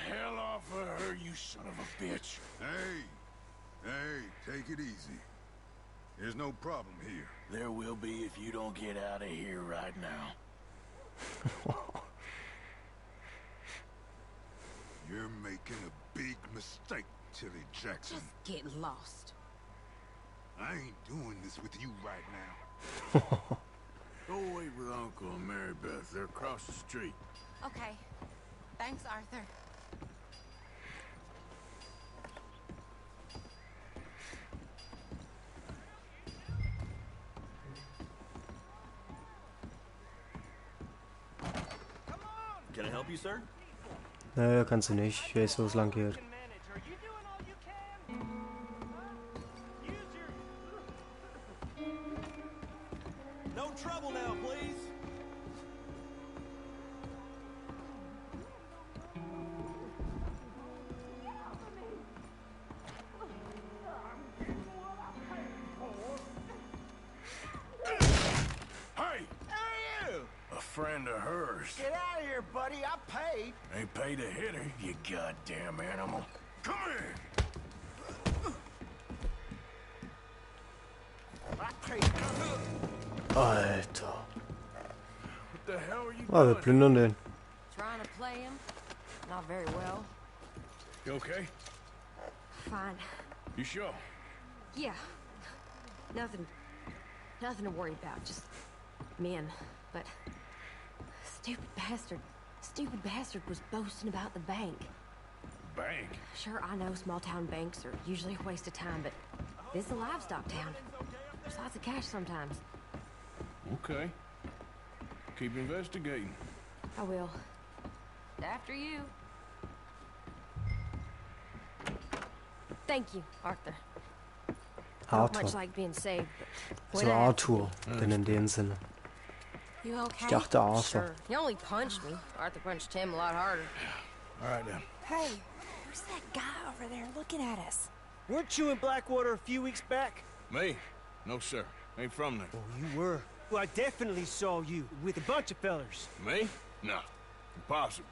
hell off of her, you son of a bitch. Hey, take it easy. There's no problem here. There will be if you don't get out of here right now. You're making a big mistake, Tilly Jackson. Just get lost. I ain't doing this with you right now. Go wait with Uncle and Mary Beth. They're across the street. Okay. Thanks, Arthur. Can I help you, sir? Naja, kannst du nicht. Ich weiß, wo es lang geht. No trouble now, please. Hey! A friend of hers. Get out of here, buddy. I paid. They paid to hit her, you goddamn animal. Come here! Alter. What the hell are you Ah, wir doing? plündern den. Trying to play him? Not very well. You okay? Fine. You sure? Yeah. Nothing to worry about. Just men. But stupid bastard was boasting about the bank. Bank? Sure, I know small town banks are usually a waste of time, but this is a livestock town. There's lots of cash sometimes. Okay. Keep investigating. I will. After you. Thank you, Arthur. Not much Arthur. like being saved, but Also Arthur, denn in dem Sinne. You okay? Ich dachte Arthur. Sure. He only punched me. Arthur punched him a lot harder. All right, then. Hey, who's that guy over there looking at us? Weren't you in Blackwater a few weeks back? Me? No, sir. Ain't from there. Oh, you were. Well, I definitely saw you with a bunch of fellers. Me? No. Impossible.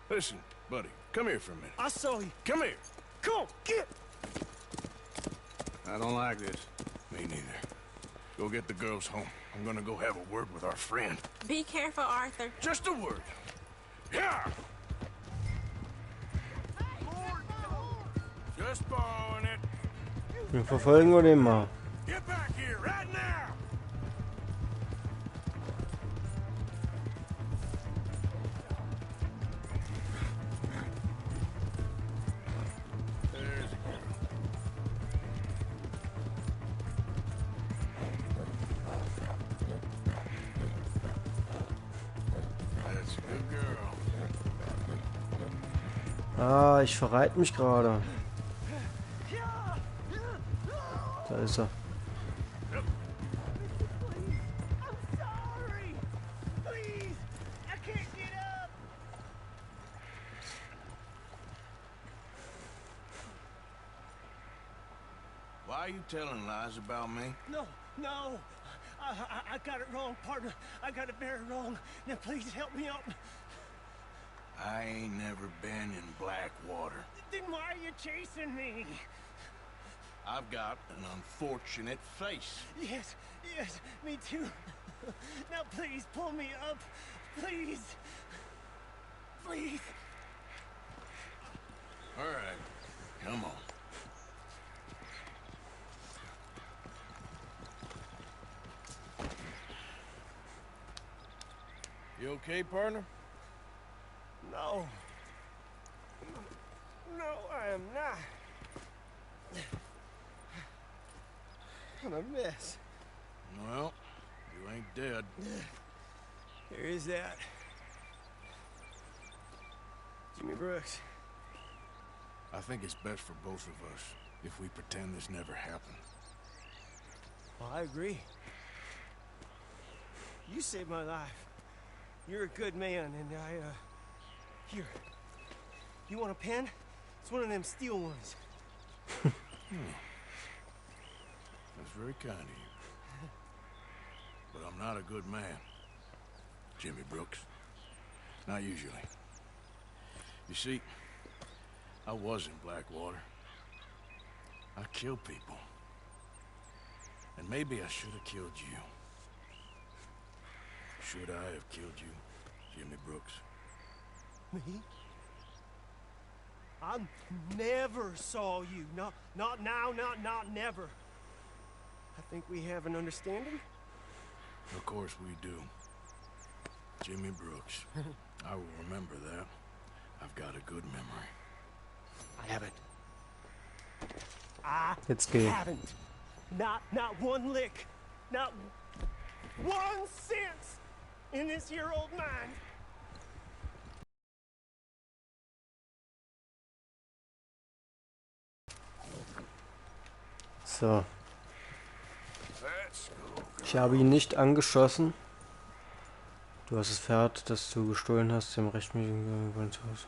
Listen, buddy, come here for a minute. I saw you. Come here. Come on, get! I don't like this. Me neither. Go get the girls home. I'm gonna go have a word with our friend. Be careful, Arthur. Just a word. Yeah! Just borrowing it. Wir verfolgen wir den mal. Get back here right now! There's a girl. That's a good girl. Ah, ich verreit mich gerade. Da ist er. Why are you telling lies about me? No, no. I got it wrong, partner. I got it very wrong. Now please help me out. I ain't never been in Blackwater. Then why are you chasing me? I've got an unfortunate face. Yes, yes, me too. Now please pull me up. Please. Please. All right, come on. You okay, partner? No. No, I am not. I'm a mess. Well, you ain't dead. There is that. Jimmy Brooks. I think it's best for both of us if we pretend this never happened. Well, I agree. You saved my life. You're a good man, and here. You want a pen? It's one of them steel ones. That's very kind of you. But I'm not a good man, Jimmy Brooks. Not usually. You see, I was in Blackwater. I killed people. And maybe I should have killed you. Should I have killed you, Jimmy Brooks? Me? I never saw you. Not now, not never. I think we have an understanding? Of course we do. Jimmy Brooks. I will remember that. I've got a good memory. I haven't. Jetzt geh. Haven't. Not one lick. Not 1 cent in this here old mind. So. Ich habe ihn nicht angeschossen. Du hast das Pferd, das du gestohlen hast, dem rechtmäßigen Haus.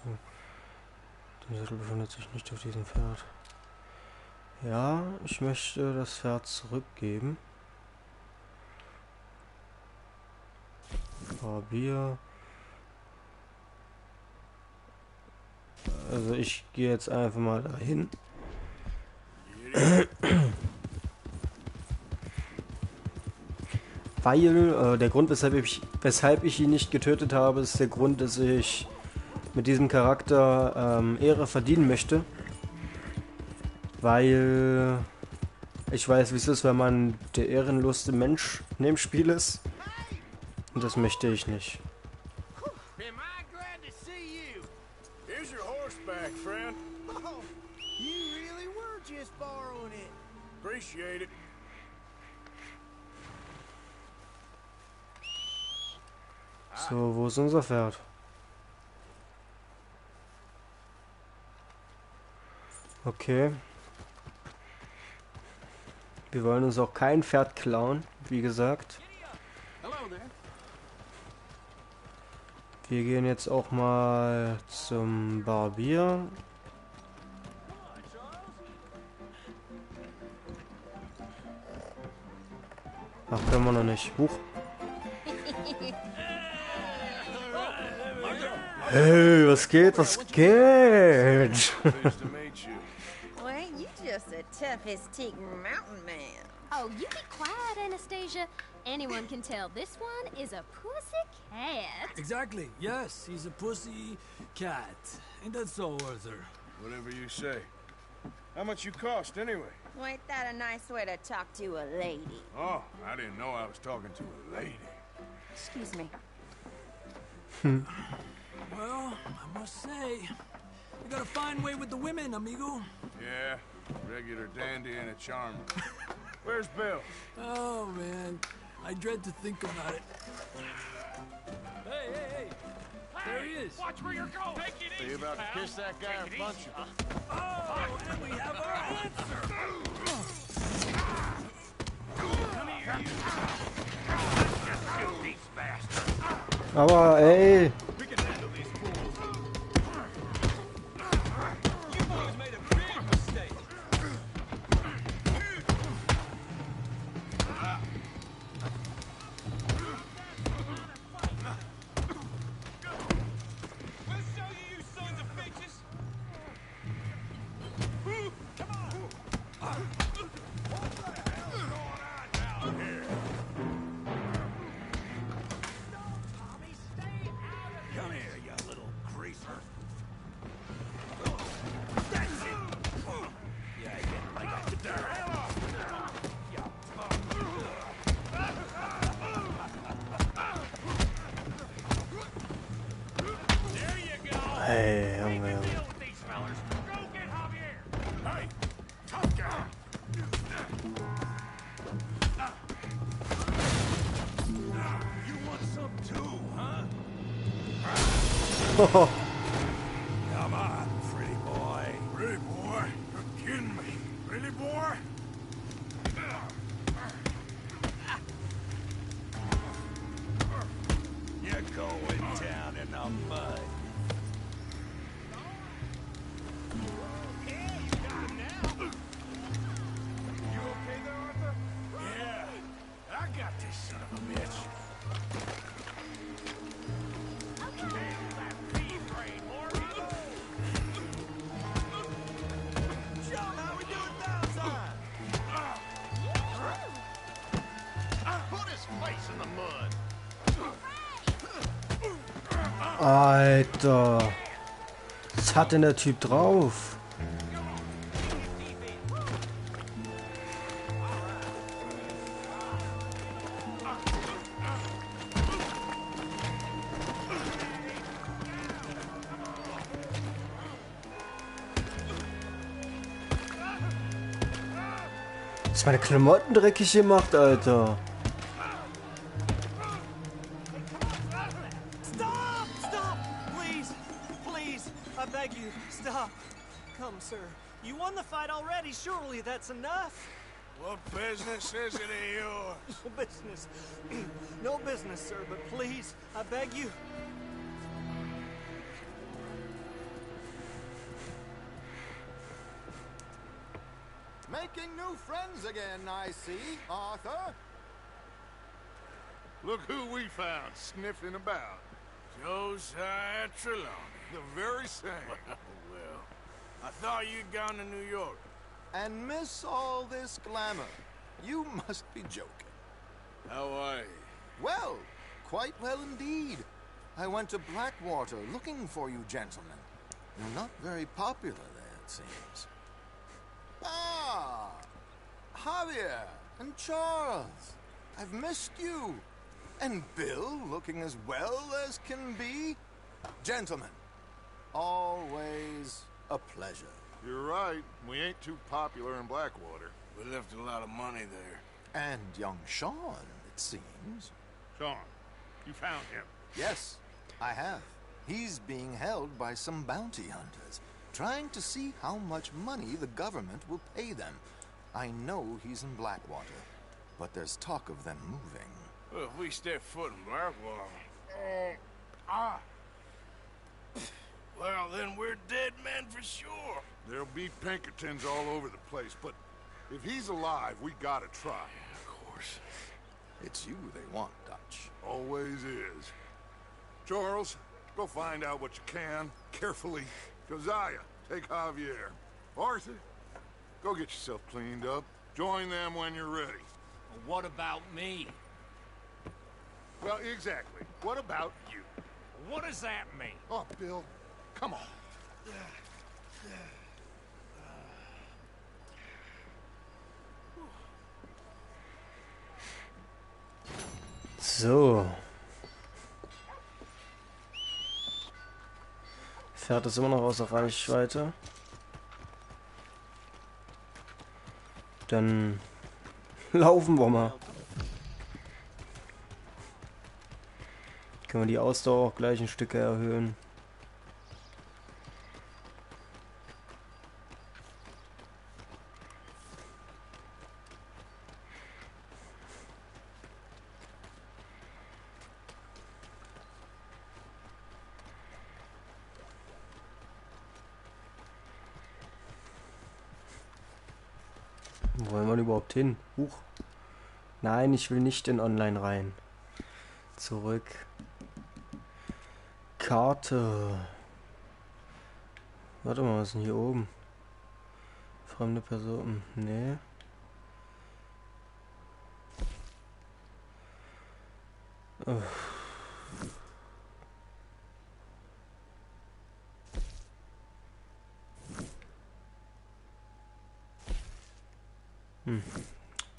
Der Sattel befindet sich nicht auf diesem Pferd. Ja, ich möchte das Pferd zurückgeben. Bier. Also ich gehe jetzt einfach mal dahin. Weil der Grund, weshalb ich ihn nicht getötet habe, ist der Grund, dass ich mit diesem Charakter Ehre verdienen möchte. Weil ich weiß, wie es ist, wenn man der ehrenlose Mensch in dem Spiel ist. Und das möchte ich nicht. Here's your horseback, friend. Oh, you really were just borrowing it. Appreciate it. So, wo ist unser Pferd? Okay. Wir wollen uns auch kein Pferd klauen, wie gesagt. Wir gehen jetzt auch mal zum Barbier. Ach, können wir noch nicht. Huch. Hey, was geht? Was geht? Well, ain't you just the toughest teak mountain man? Oh, you be quiet, Anastasia. Anyone can tell this one is a pussy cat. Exactly. Yes, he's a pussy cat. Ain't that so, Arthur? Whatever you say. How much you cost, anyway? Well, ain't that a nice way to talk to a lady? Oh, I didn't know I was talking to a lady. Excuse me. Well, I must say, you got a fine way with the women, amigo. Yeah, regular dandy and a charmer. Where's Bill? Oh, man. I dread to think about it. Hey! There he is. Watch where you're going. Take it easy, Are you about to kiss that guy or punch him? Oh, and we have our answer. Come here, you. Let's just kill these bastards. Aber ey. We can handle these fools. You boys made a big mistake. Ey, Junge, Junge. Hey, tough guy. You want some too, huh? Come on, pretty boy. Pretty boy? You're kidding me. Really, boy? You're going down in the mud. You okay there, Arthur? Yeah. I got this son of a bitch. Alter. Was hat denn der Typ drauf? Ist meine Klamotten dreckig gemacht, Alter. Sir, you won the fight already. Surely that's enough. What business is it of yours? No business. No business, sir, but please, I beg you. Making new friends again, I see, Arthur. Look who we found sniffing about. Josiah Trelawney. The very same. Well, I thought you'd gone to New York. And miss all this glamour. You must be joking. How are you? Well, quite well indeed. I went to Blackwater looking for you gentlemen. You're not very popular there, it seems. Ah! Javier and Charles. I've missed you. And Bill looking as well as can be. Gentlemen, always a pleasure. You're right. We ain't too popular in Blackwater. We left a lot of money there. And young Sean, it seems. Sean, you found him? Yes, I have. He's being held by some bounty hunters, trying to see how much money the government will pay them. I know he's in Blackwater, but there's talk of them moving. Well, if we step foot in Blackwater... Well, then we're dead men for sure. There'll be Pinkertons all over the place, but if he's alive, we gotta try. Yeah, of course. It's you they want, Dutch. Always is. Charles, go find out what you can, carefully. Josiah, take Javier. Arthur, go get yourself cleaned up. Join them when you're ready. Well, what about me? Well, exactly. What about you? What does that mean? Oh, Bill, come on. So. Pferd ist immer noch außer Reichweite. Dann laufen wir mal. Können wir die Ausdauer auch gleich ein Stück erhöhen. Wo wollen wir überhaupt hin? Huch. Nein, ich will nicht in Online rein. Zurück. Karte. Warte mal, was ist denn hier oben? Fremde Personen. Nee.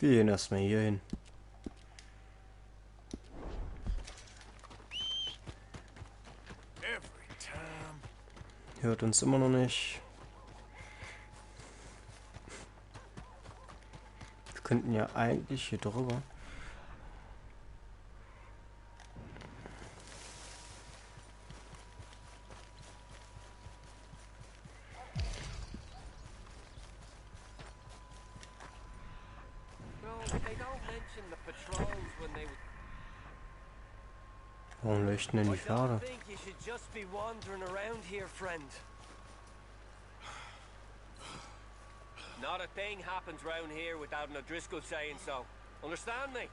Wir gehen erstmal hier hin. Hört uns immer noch nicht. Wir könnten ja eigentlich hier drüber. Warum leuchten denn die Pferde? Not a thing happens round here without an O'Driscoll saying so. Understand me?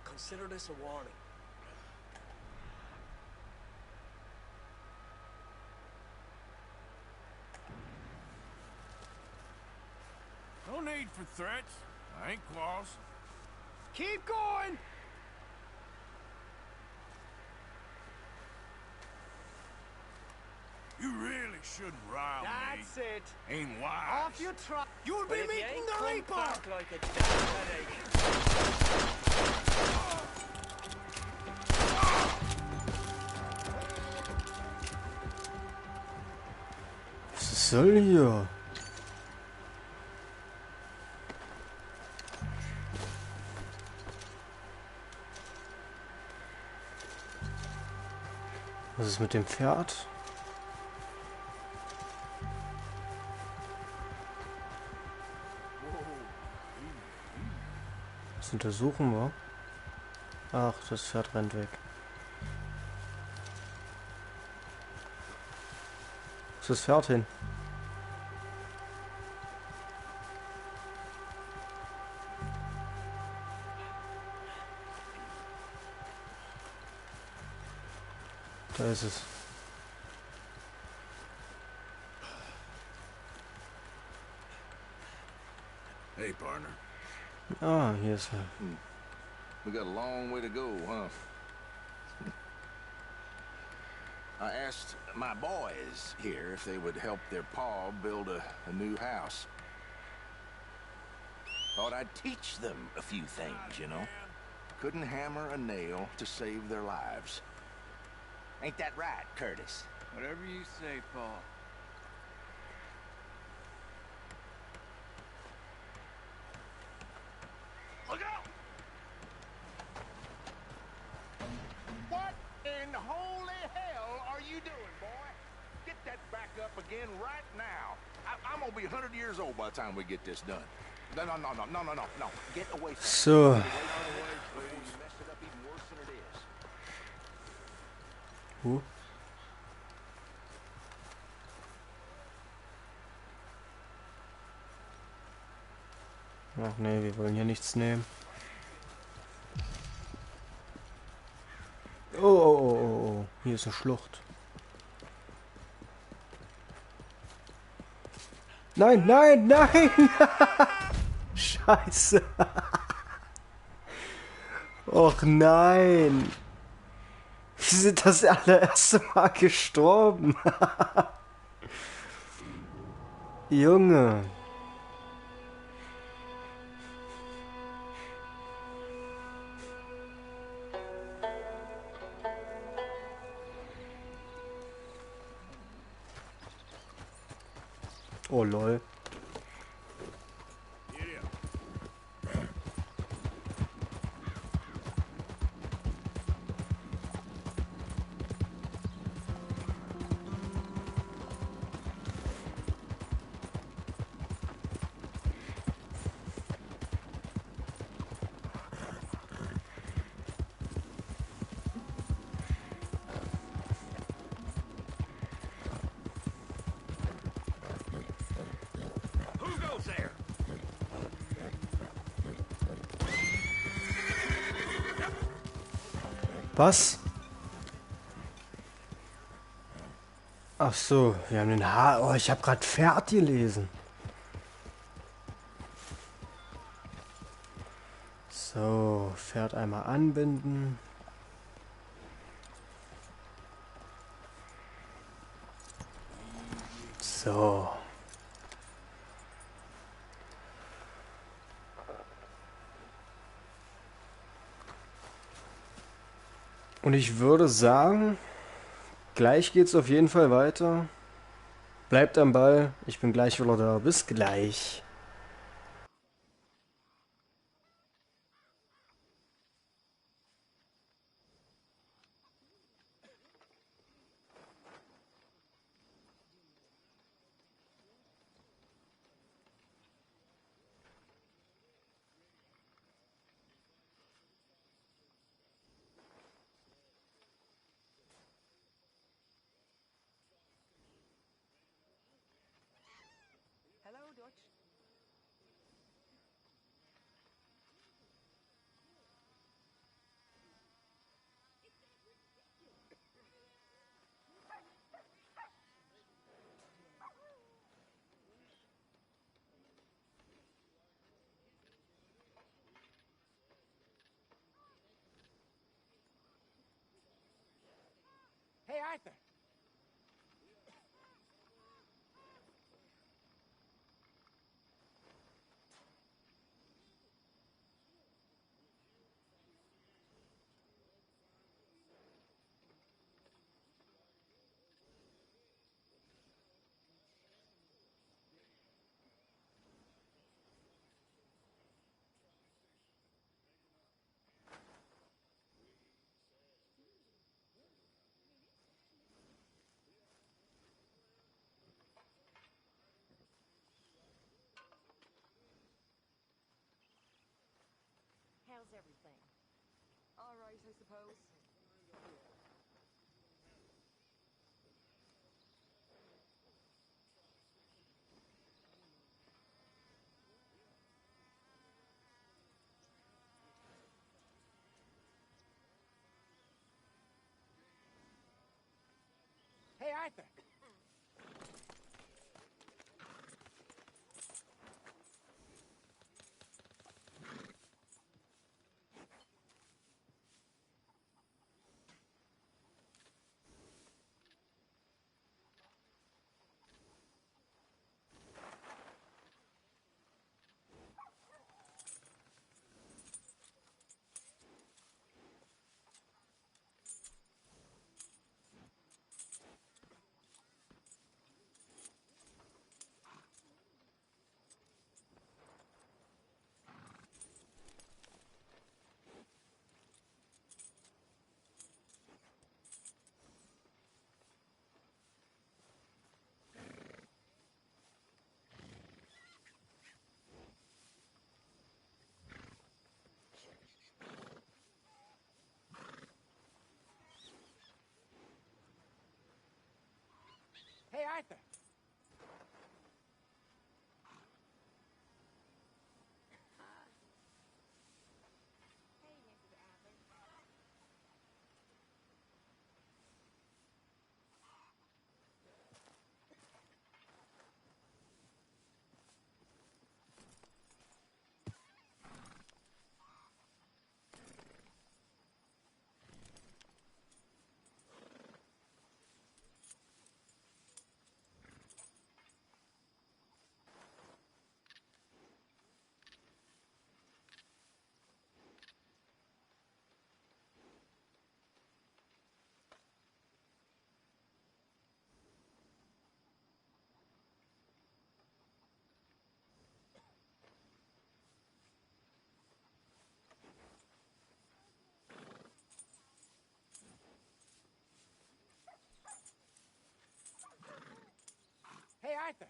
Consider this a warning. No need for threats. I ain't Claus. Keep going! You really shouldn't rile me. That's it. Ain't wise. Off you trot. You'll But be if you meeting ain't the come Reaper! back Like a damn headache. Was soll hier? Was ist mit dem Pferd? Was untersuchen wir? Ach, das Pferd rennt weg. Wo ist das Pferd hin? Da ist es. Hey, partner. Ah, hier ist er. We got a long way to go, huh? I asked my boys here if they would help their pa build a new house. Thought I'd teach them a few things, you know? Couldn't hammer a nail to save their lives. Ain't that right, Curtis? Whatever you say, Paul. Look out! What in holy hell are you doing, boy? Get that back up again right now. I'm gonna be 100 years old by the time we get this done. No. Get away from So. it. Get away from it before you mess it up even worse than it is. Ach nee, wir wollen hier nichts nehmen. Oh. Hier ist eine Schlucht. Nein! Scheiße. Och nein. Wir sind das allererste Mal gestorben. Junge. Oh lol. Was? Ach so, wir haben den Oh, ich habe gerade Pferd gelesen. So, Pferd einmal anbinden. So. Und ich würde sagen, Gleich geht's auf jeden Fall weiter. Bleibt am Ball. Ich bin gleich wieder da. Bis gleich. Hello, Deutsch. Hey, Arthur. How's everything? All right, I suppose. Hey, Arthur. Hey, Arthur. Hey, Arthur.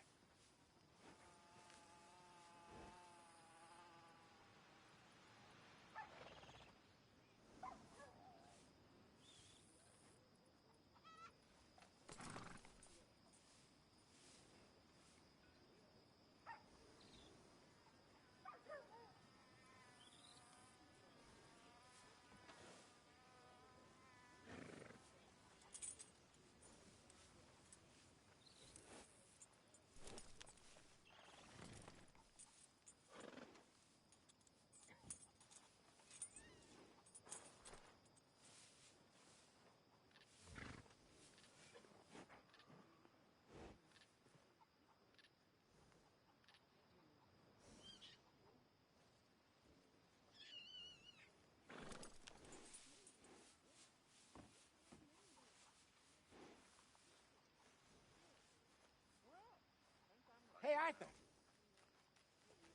Arthur.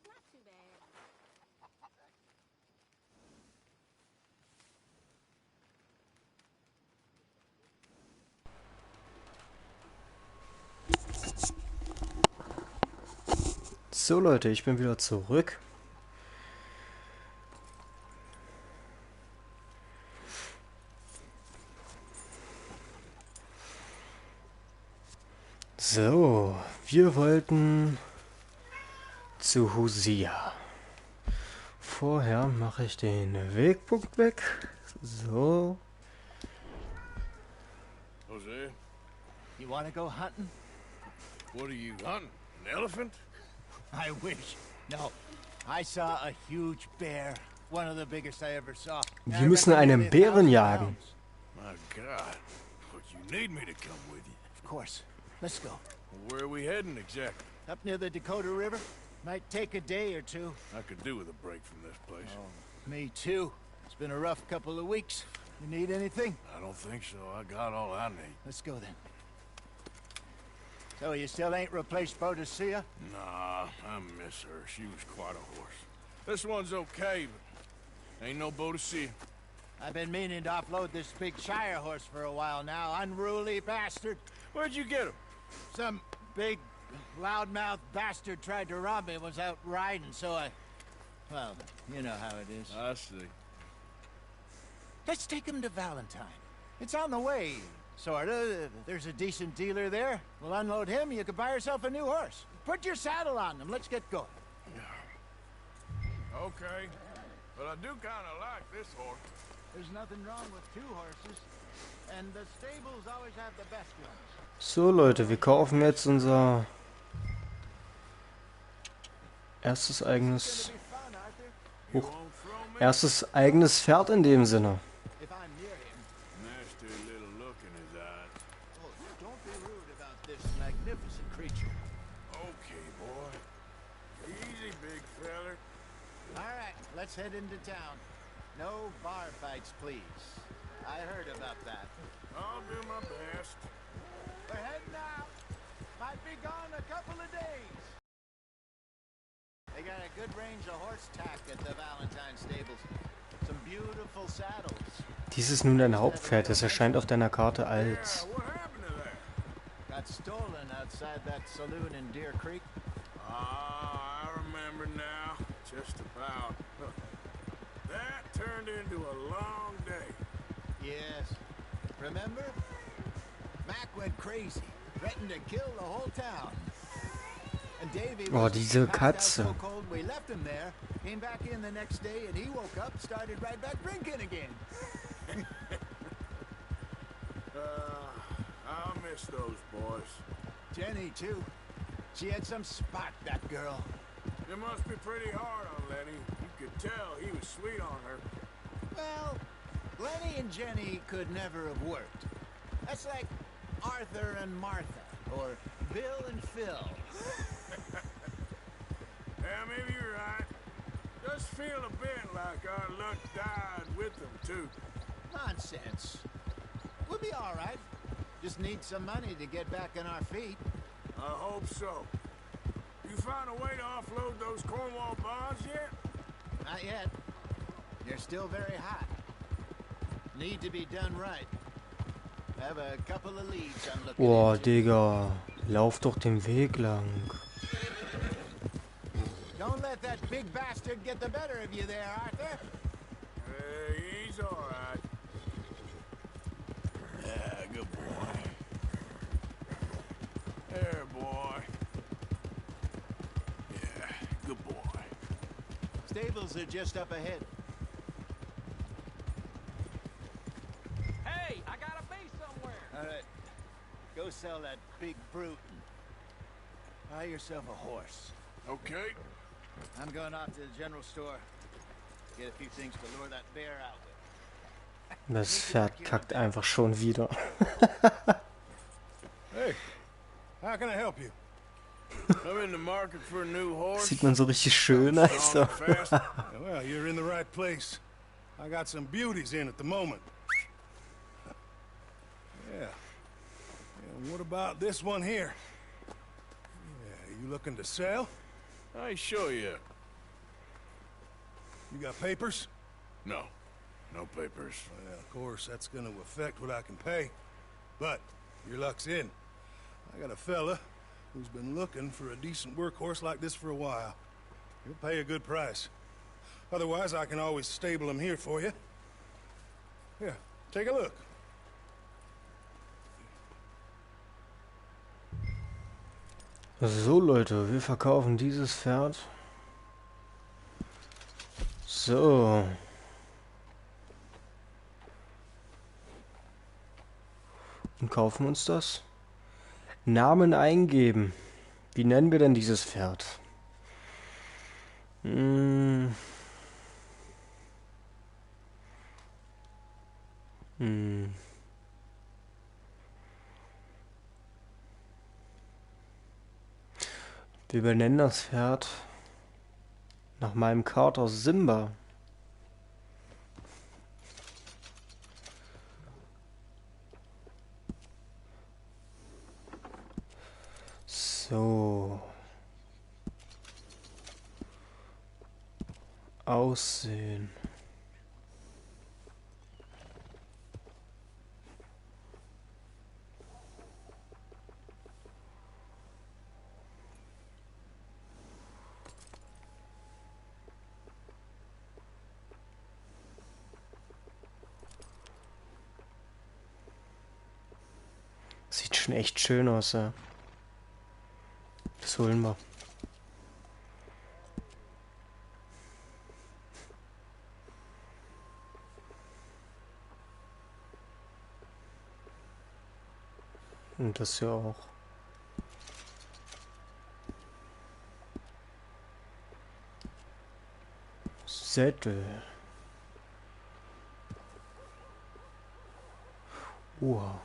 Not too bad. So Leute, ich bin wieder zurück. So, wir wollten zu Hosea. Vorher mache ich den Wegpunkt weg. So. Hosea, You want to go hunting? what are you hunting? An elephant? I wish. No. I saw a huge bear. One of the biggest I ever saw. Wir müssen einen Bären jagen. My God. But you need me to come with you. Of course. Let's go. Well, where are we heading exactly? Up near the Dakota River. Might take a day or two. I could do with a break from this place. Oh, me too. It's been a rough couple of weeks. You need anything? I don't think so. I got all I need. Let's go then. So you still ain't replaced Boadicea? Nah, I miss her. She was quite a horse. This one's okay, but ain't no Boadicea. I've been meaning to offload this big Shire horse for a while now. Unruly bastard. Where'd you get him? Some big, loudmouth bastard tried to rob me. Was out riding, so I... Well, you know how it is. I see. Let's take him to Valentine. It's on the way, sorta. There's a decent dealer there. We'll unload him, you can buy yourself a new horse. Put your saddle on him, let's get going. Okay, but I do kind of like this horse. There's nothing wrong with two horses, and the stables always have the best ones. So Leute, wir kaufen jetzt unser erstes eigenes Pferd in dem Sinne. Let's head into town. No bar fights, please. I heard about that. I'll do my best. We're heading out. Might be gone a couple of days. They got a good range of horse tack at the Valentine stables. Some beautiful saddles. Dies ist nun dein Hauptpferd. Es erscheint auf deiner Karte als... Got stolen outside that saloon in Deer Creek. Ah, I remember now. Just about. That turned into a long day. Yes. Remember? Mac went crazy, threatened to kill the whole town. And Davey was diese passed out Katze. so cold we left him there. Came back in the next day and he woke up, started right back drinking again. I'll miss those boys. Jenny too. She had some spot, that girl. It must be pretty hard on Lenny. You could tell he was sweet on her. Well, Lenny and Jenny could never have worked. That's like Arthur and Martha, or Bill and Phil. Yeah, maybe you're right. Does feel a bit like our luck died with them, too. Nonsense. We'll be all right. Just need some money to get back on our feet. I hope so. You find a way to offload those Cornwall bonds yet? Not yet. They're still very hot. Need to be done right. I have a couple of leads I'm looking Boah, into. Digga. Lauf doch den Weg lang. Don't let that big bastard get the better of you there, Arthur. He's all right. Yeah, good boy. There, boy. Yeah, good boy. Stables are just up ahead. Hey, I gotta be somewhere. All right. Go sell that big brute and buy yourself a horse. Okay. I'm going off to the general store. Get a few things to lure that bear out with. Das Pferd kackt einfach schon wieder. Hey, how can I help you? I'm in the market for a new horse. Sieht man so richtig schön, Alter. Well, you're in the right place. I got some beauties in at the moment. Yeah. And what about this one here? Yeah, You looking to sell? I show you. You got papers? No. No papers. Well, of course, that's gonna affect what I can pay. But your luck's in. I got a fella who's been looking for a decent workhorse like this for a while. He'll pay a good price. Otherwise, I can always stable him here for you. Here, take a look. So Leute, wir verkaufen dieses Pferd. So. Und kaufen uns das. Namen eingeben. Wie nennen wir denn dieses Pferd? Wir benennen das Pferd nach meinem Kater Simba. So. Aussehen. Sieht schon echt schön aus, ja. Das holen wir. Und das ja auch. Sättel. Wow.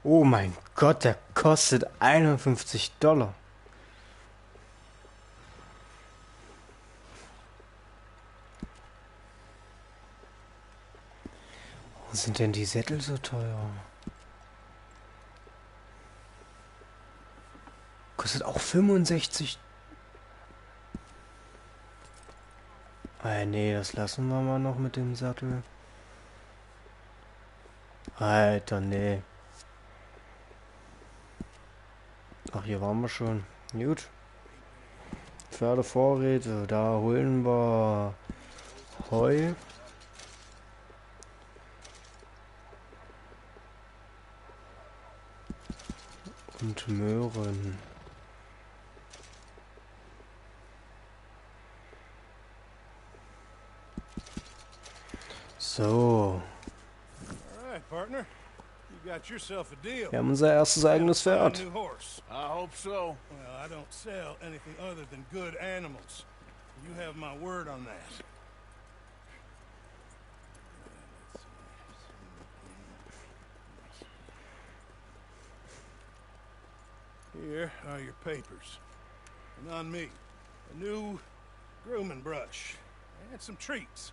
Oh mein Gott, der kostet $51. Warum sind denn die Sättel so teuer? Kostet auch 65. Nee, das lassen wir mal noch mit dem Sattel. Alter, nee. Ach, hier waren wir schon. Gut. Pferdevorräte, da holen wir Heu. Und Möhren. So. Alright, partner. You got yourself a deal. Wir haben unser erstes eigenes Pferd. I hope so. Well, I don't sell anything other than good animals. You have my word on that. Here are your papers. And on me, a new grooming brush and some treats.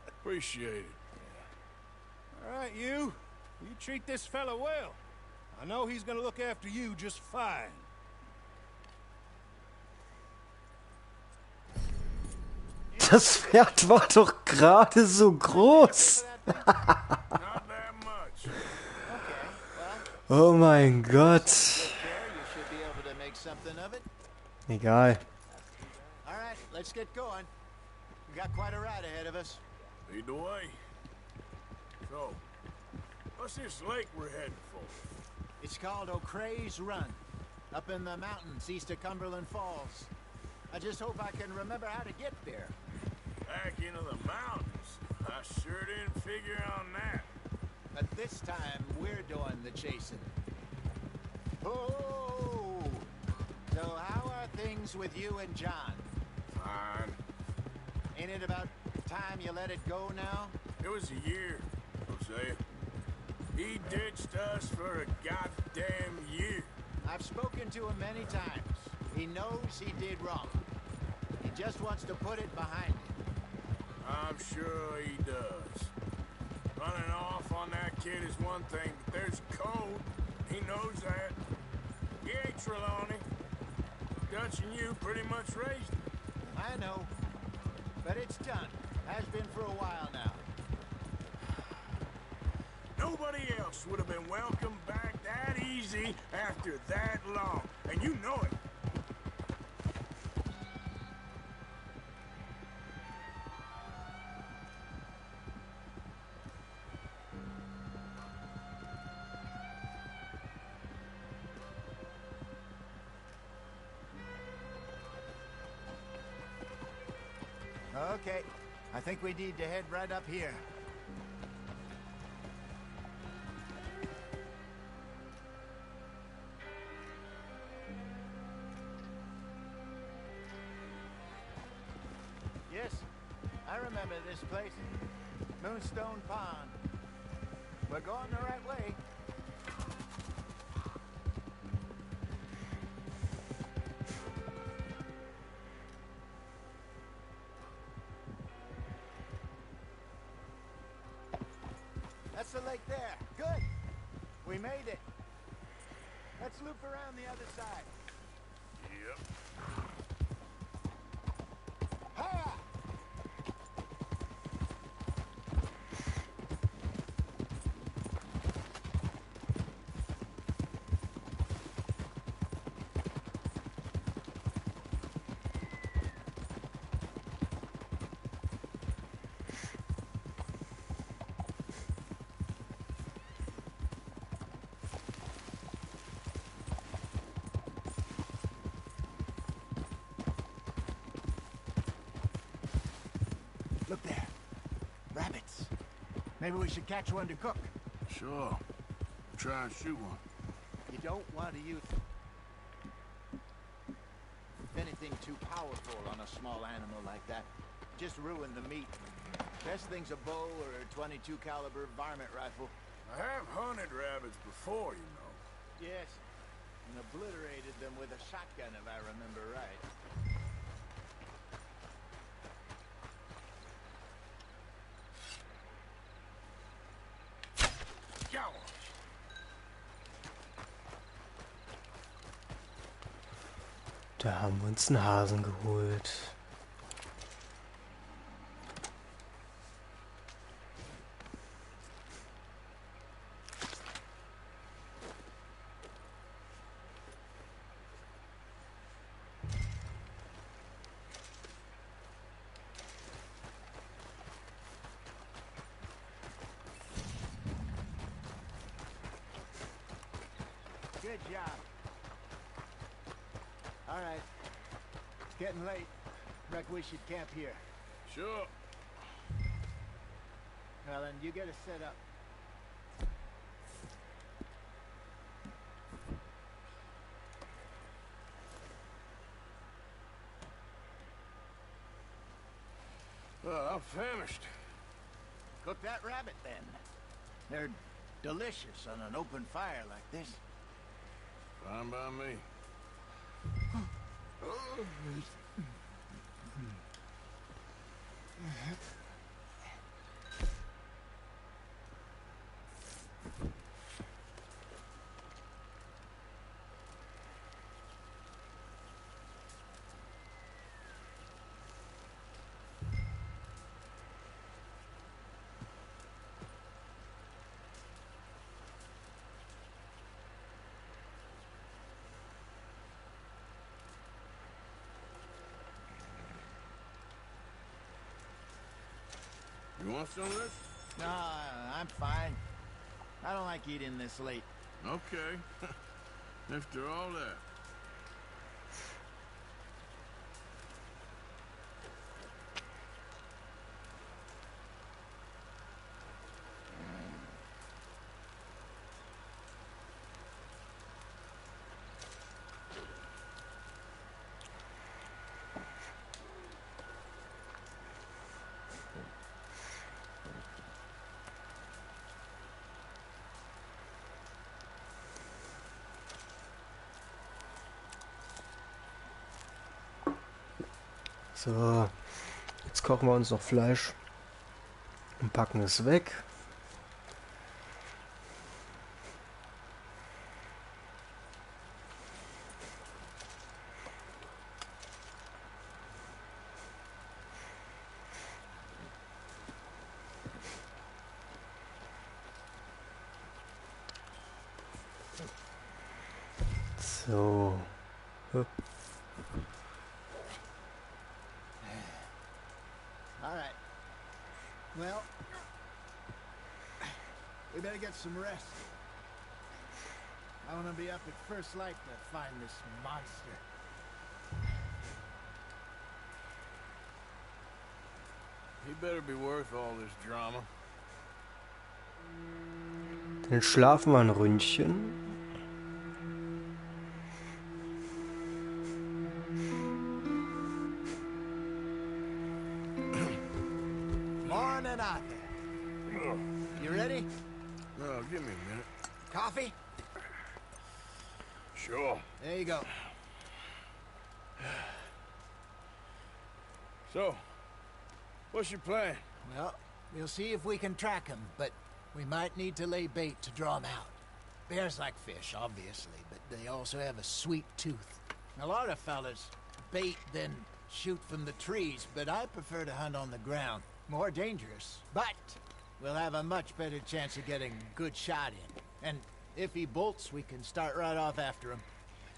Appreciate it. All right, you treat this fella well. I know he's gonna look after you just fine. Das Pferd war doch gerade so groß. Oh mein Gott. Egal. All right, let's get going. We got quite a ride ahead of us. Lead the way. So, what's this lake we're heading for? It's called O'Creagh's Run, up in the mountains east of Cumberland Falls. I just hope I can remember how to get there. Back into the mountains? I sure didn't figure on that. But this time, we're doing the chasing. Oh! So how are things with you and John? Fine. Ain't it about time you let it go now? It was a year, Hosea. He ditched us for a goddamn year. I've spoken to him many times. He knows he did wrong. He just wants to put it behind him. I'm sure he does. Running off on that kid is one thing, but there's code. He knows that. He ain't Trelawney. Dutch and you pretty much raised him. I know. But it's done. Has been for a while now. Nobody else would have been welcomed back that easy after that long. And you know it. Okay, I think we need to head right up here. Yes, I remember this place. Moonstone Pond. We're going the right way. That's the lake there. Good. We made it. Let's loop around the other side. Yep. Hiya! Look there. Rabbits. Maybe we should catch one to cook. Sure. Try and shoot one. You don't want to use anything too powerful on a small animal like that. Just ruin the meat. Best thing's a bow or a .22 caliber varmint rifle. I have hunted rabbits before, you know. Yes. And obliterated them with a shotgun, if I remember right. Da haben wir uns einen Hasen geholt. Good job. All right. It's getting late. Reckon we should camp here. Sure. Well, then you get us set up. Well, I'm famished. Cook that rabbit, then. They're delicious on an open fire like this. Fine by me. You want some of this? No, I'm fine. I don't like eating this late. Okay. After all that. So, jetzt kochen wir uns noch Fleisch und packen es weg. So. Hup. All right. Well, we better get some rest. I want to be up at first light to find this monster. He better be worth all this drama. Dann schlafen wir ein Ründchen. Morning out there. You ready? No, give me a minute. Coffee? Sure. There you go. So, what's your plan? Well, we'll see if we can track him, but we might need to lay bait to draw him out. Bears like fish, obviously, but they also have a sweet tooth. A lot of fellas bait, then shoot from the trees, but I prefer to hunt on the ground. More dangerous, but we'll have a much better chance of getting a good shot in. And if he bolts, we can start right off after him.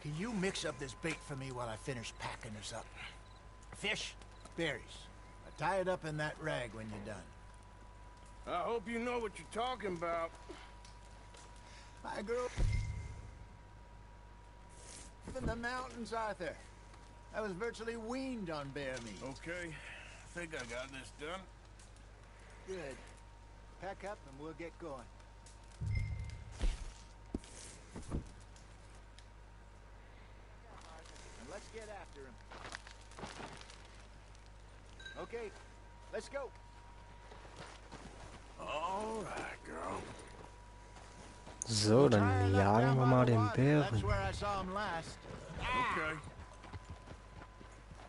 Can you mix up this bait for me while I finish packing this up? Fish, berries. Tie it up in that rag when you're done. I hope you know what you're talking about. I grew up in the mountains, Arthur. I was virtually weaned on bear meat. Okay, I think I got this done. Good. Pack up and we'll get going. And let's get after him. Okay, let's go. All right, girl. So, dann jagen wir mal den Bären. That's where I saw him last. Okay.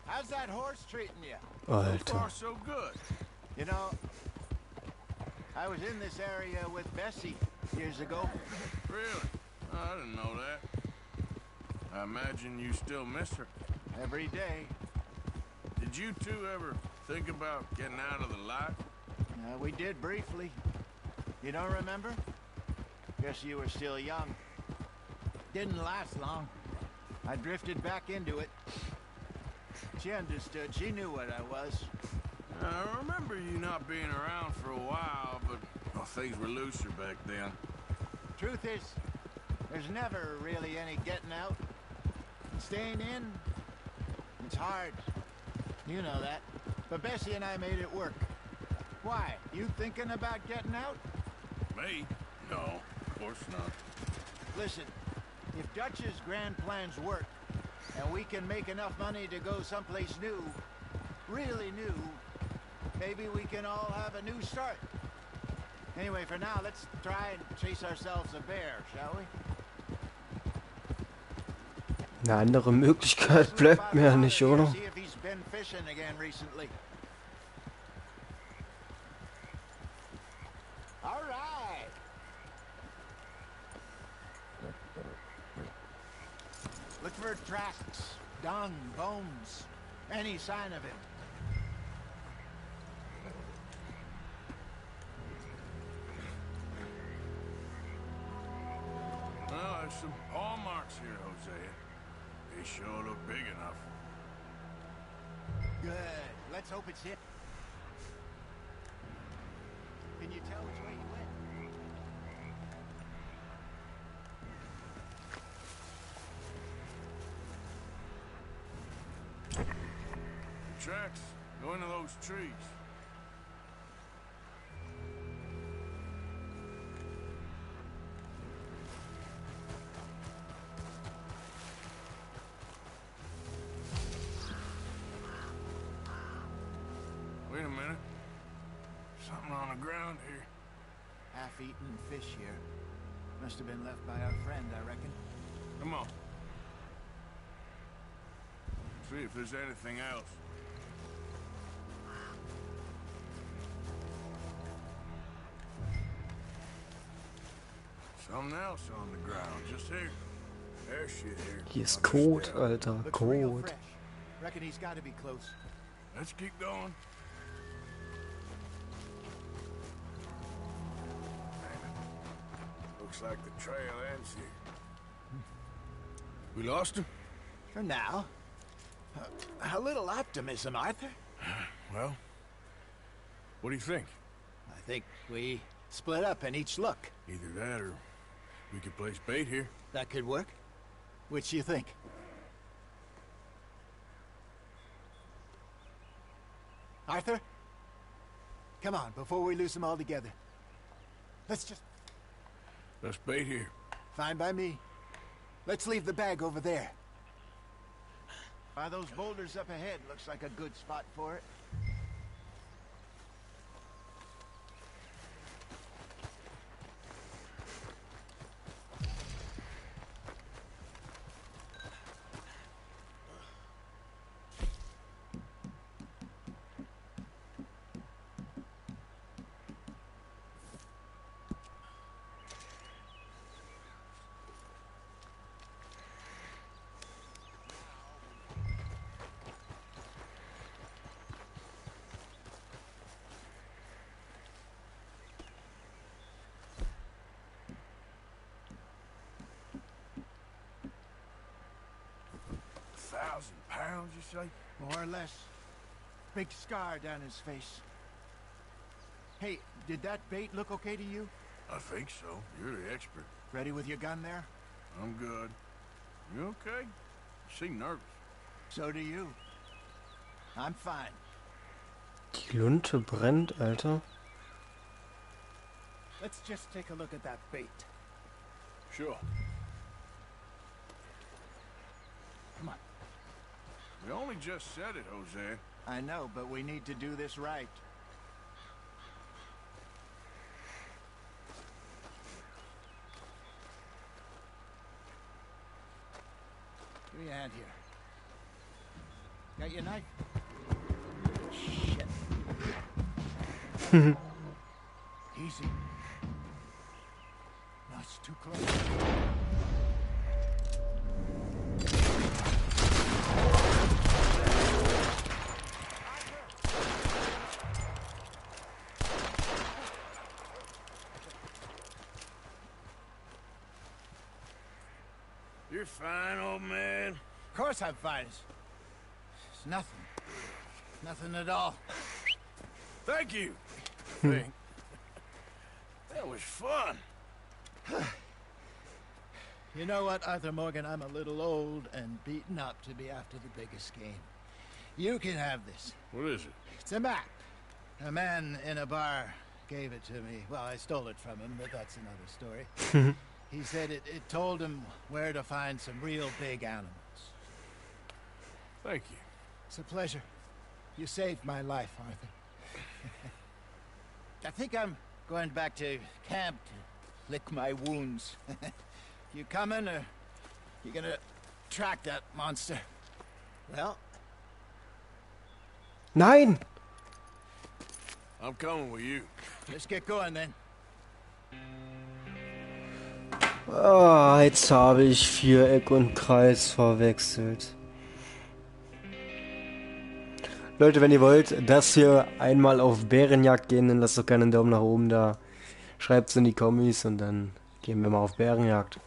How's that horse treating you? Alter. So far, so good. You know, I was in this area with Bessie years ago. Really? I didn't know that. I imagine you still miss her. Every day. Did you two ever think about getting out of the life? We did briefly. You don't remember? Guess you were still young. Didn't last long. I drifted back into it. She understood. She knew what I was. I remember you not being around for a while, but well, things were looser back then. Truth is, there's never really any getting out. Staying in, it's hard. You know that. But Bessie and I made it work. Why? You thinking about getting out? Me? No, of course not. Listen, if Dutch's grand plans work, and we can make enough money to go someplace new, really new, maybe we can all have a new start. Anyway, for now, let's try and chase ourselves a bear, shall we? Eine andere Möglichkeit bleibt mir ja nicht, oder? See if he's been fishing again recently. All right. Look for tracks, dung, bones, any sign of him. Well, there's some paw marks here, Hosea. They sure look big enough. Good. Let's hope it's it. Can you tell which way you went? The tracks go into those trees. Wait a minute. Something on the ground here. Half-eaten fish here. Must have been left by our friend, I reckon. Come on. See if there's anything else. Something else on the ground, just here. There's shit here. Hier ist Kot, Alter, Looks real Kot. fresh. Reckon he's got to be close. Let's keep going. Looks like the trail ends here. We lost him? For now. A little optimism, Arthur. Well, what do you think? I think we split up and each look. Either that or we could place bait here. That could work. Which do you think? Arthur? Come on, before we lose them all together. Let's bait here. Fine by me. Let's leave the bag over there. Are those boulders up ahead? Looks like a good spot for it. £1,000, you say? More or less. Big scar down his face. Hey, did that bait look okay to you? I think so. You're the expert. Ready with your gun there? I'm good. You okay? You seem nervous. So do you. I'm fine. Die Lunte brennt, Alter. Let's just take a look at that bait. Sure. Come on. We only just said it, Jose. I know, but we need to do this right. Give me a hand here. Got your knife? Shit. Easy. No, it's too close. You're fine, old man. Of course I'm fine. It's nothing. Nothing at all. Thank you. That was fun. You know what, Arthur Morgan? I'm a little old and beaten up to be after the biggest game. You can have this. What is it? It's a map. A man in a bar gave it to me. Well, I stole it from him, but that's another story. He said it told him where to find some real big animals. Thank you. It's a pleasure. You saved my life, Arthur. I think I'm going back to camp to lick my wounds. You coming, or you gonna track that monster? Well... Nein! I'm coming with you. Let's get going, then. Ah, jetzt habe ich Viereck und Kreis verwechselt. Leute, wenn ihr wollt, dass wir einmal auf Bärenjagd gehen, dann lasst doch gerne einen Daumen nach oben da. Schreibt's in die Kommis und dann gehen wir mal auf Bärenjagd.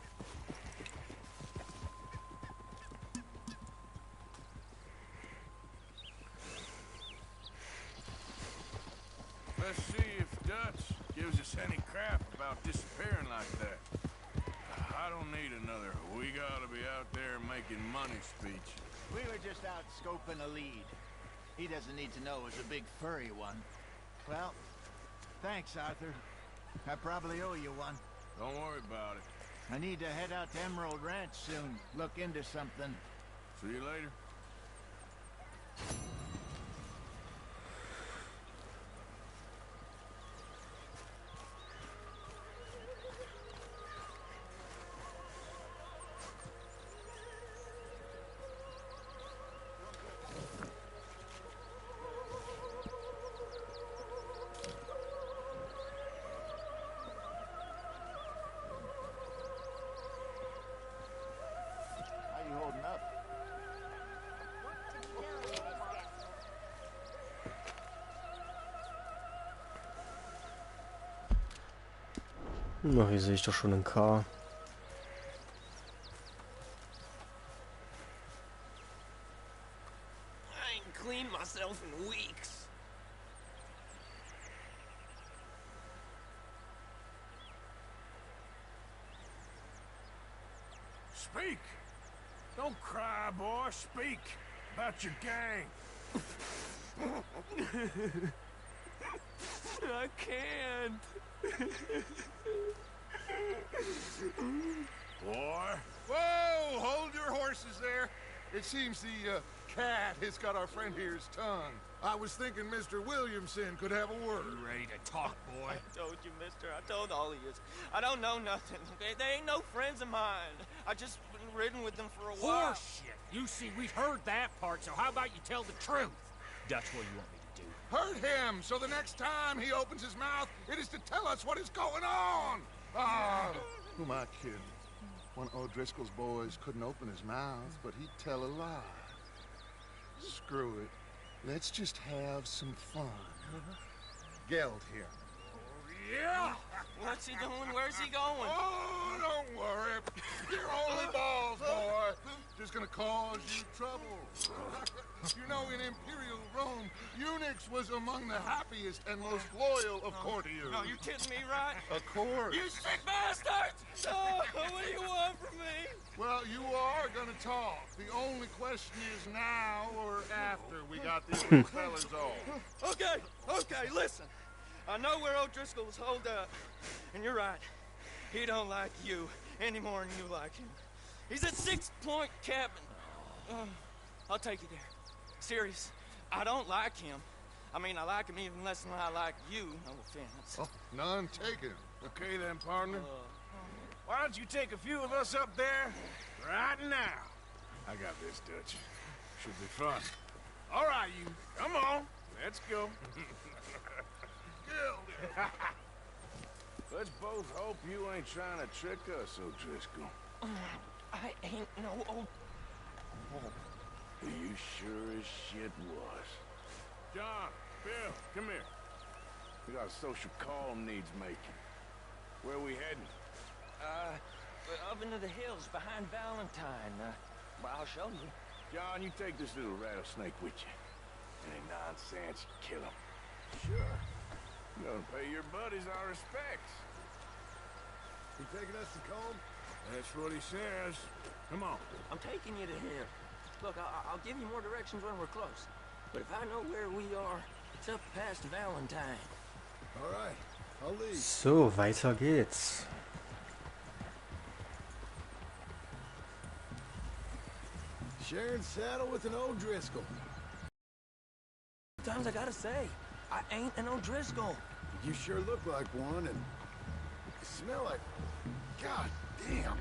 Let's see if Dutch gives us any crap about disappearing like that. I don't need another "we gotta be out there making money" speech. We were just out scoping a lead. He doesn't need to know it was a big furry one. Well, thanks, Arthur. I probably owe you one. Don't worry about it. I need to head out to Emerald Ranch soon. Look into something. See you later. Na, hier sehe ich doch schon ein K. seen myself in weeks. Speak! Don't cry, boy. Speak about your gang. I can't. Boy. Whoa! Hold your horses there. It seems the cat has got our friend here's tongue. I was thinking Mr. Williamson could have a word. You ready to talk, boy? I told you, mister. I told all of you. I don't know nothing. They ain't no friends of mine. I just been ridden with them for a while. Horseshit. You see, we heard that part, so how about you tell the truth? Dutch, what do you want me to do? Hurt him, so the next time he opens his mouth, it is to tell us what is going on. Who am I kidding? One of O'Driscoll's boys couldn't open his mouth, but he'd tell a lie. Screw it. Let's just have some fun. Geld here. Yeah! What's he doing? Where's he going? Oh, don't worry. You're only balls, boy. Just gonna cause you trouble. You know, in Imperial Rome, eunuchs was among the happiest and most loyal of courtiers. No, you kidding me, right? Of course. You sick bastards! Oh, what do you want from me? Well, you are gonna talk. The only question is now or after we got these little fellas off. Okay, listen. I know where O'Driscoll's holed up, and you're right. He don't like you any more than you like him. He's at 6 Point Cabin. I'll take you there. Serious. I don't like him. I mean, I like him even less than I like you. No offense. Oh, none taken. Okay then, partner. Why don't you take a few of us up there right now? I got this, Dutch. Should be fun. All right, you. Come on. Let's go. Let's both hope you ain't trying to trick us, O'Driscoll. I ain't no old... You sure as shit was. John, Bill, come here. We got a social call needs making. Where are we heading? Up into the hills behind Valentine. Well, I'll show you. John, you take this little rattlesnake with you. Any nonsense, kill him. Sure. You gonna pay your buddies our respects. You taking us to Combe? That's what he says. Come on. I'm taking you to him. Look, I'll give you more directions when we're close. But if I know where we are, it's up past Valentine. All right, I'll leave. So, weiter geht's. Sharing saddle with an O'Driscoll. Sometimes I gotta say, I ain't an O'Driscoll. You sure look like one, and you smell like... God damn.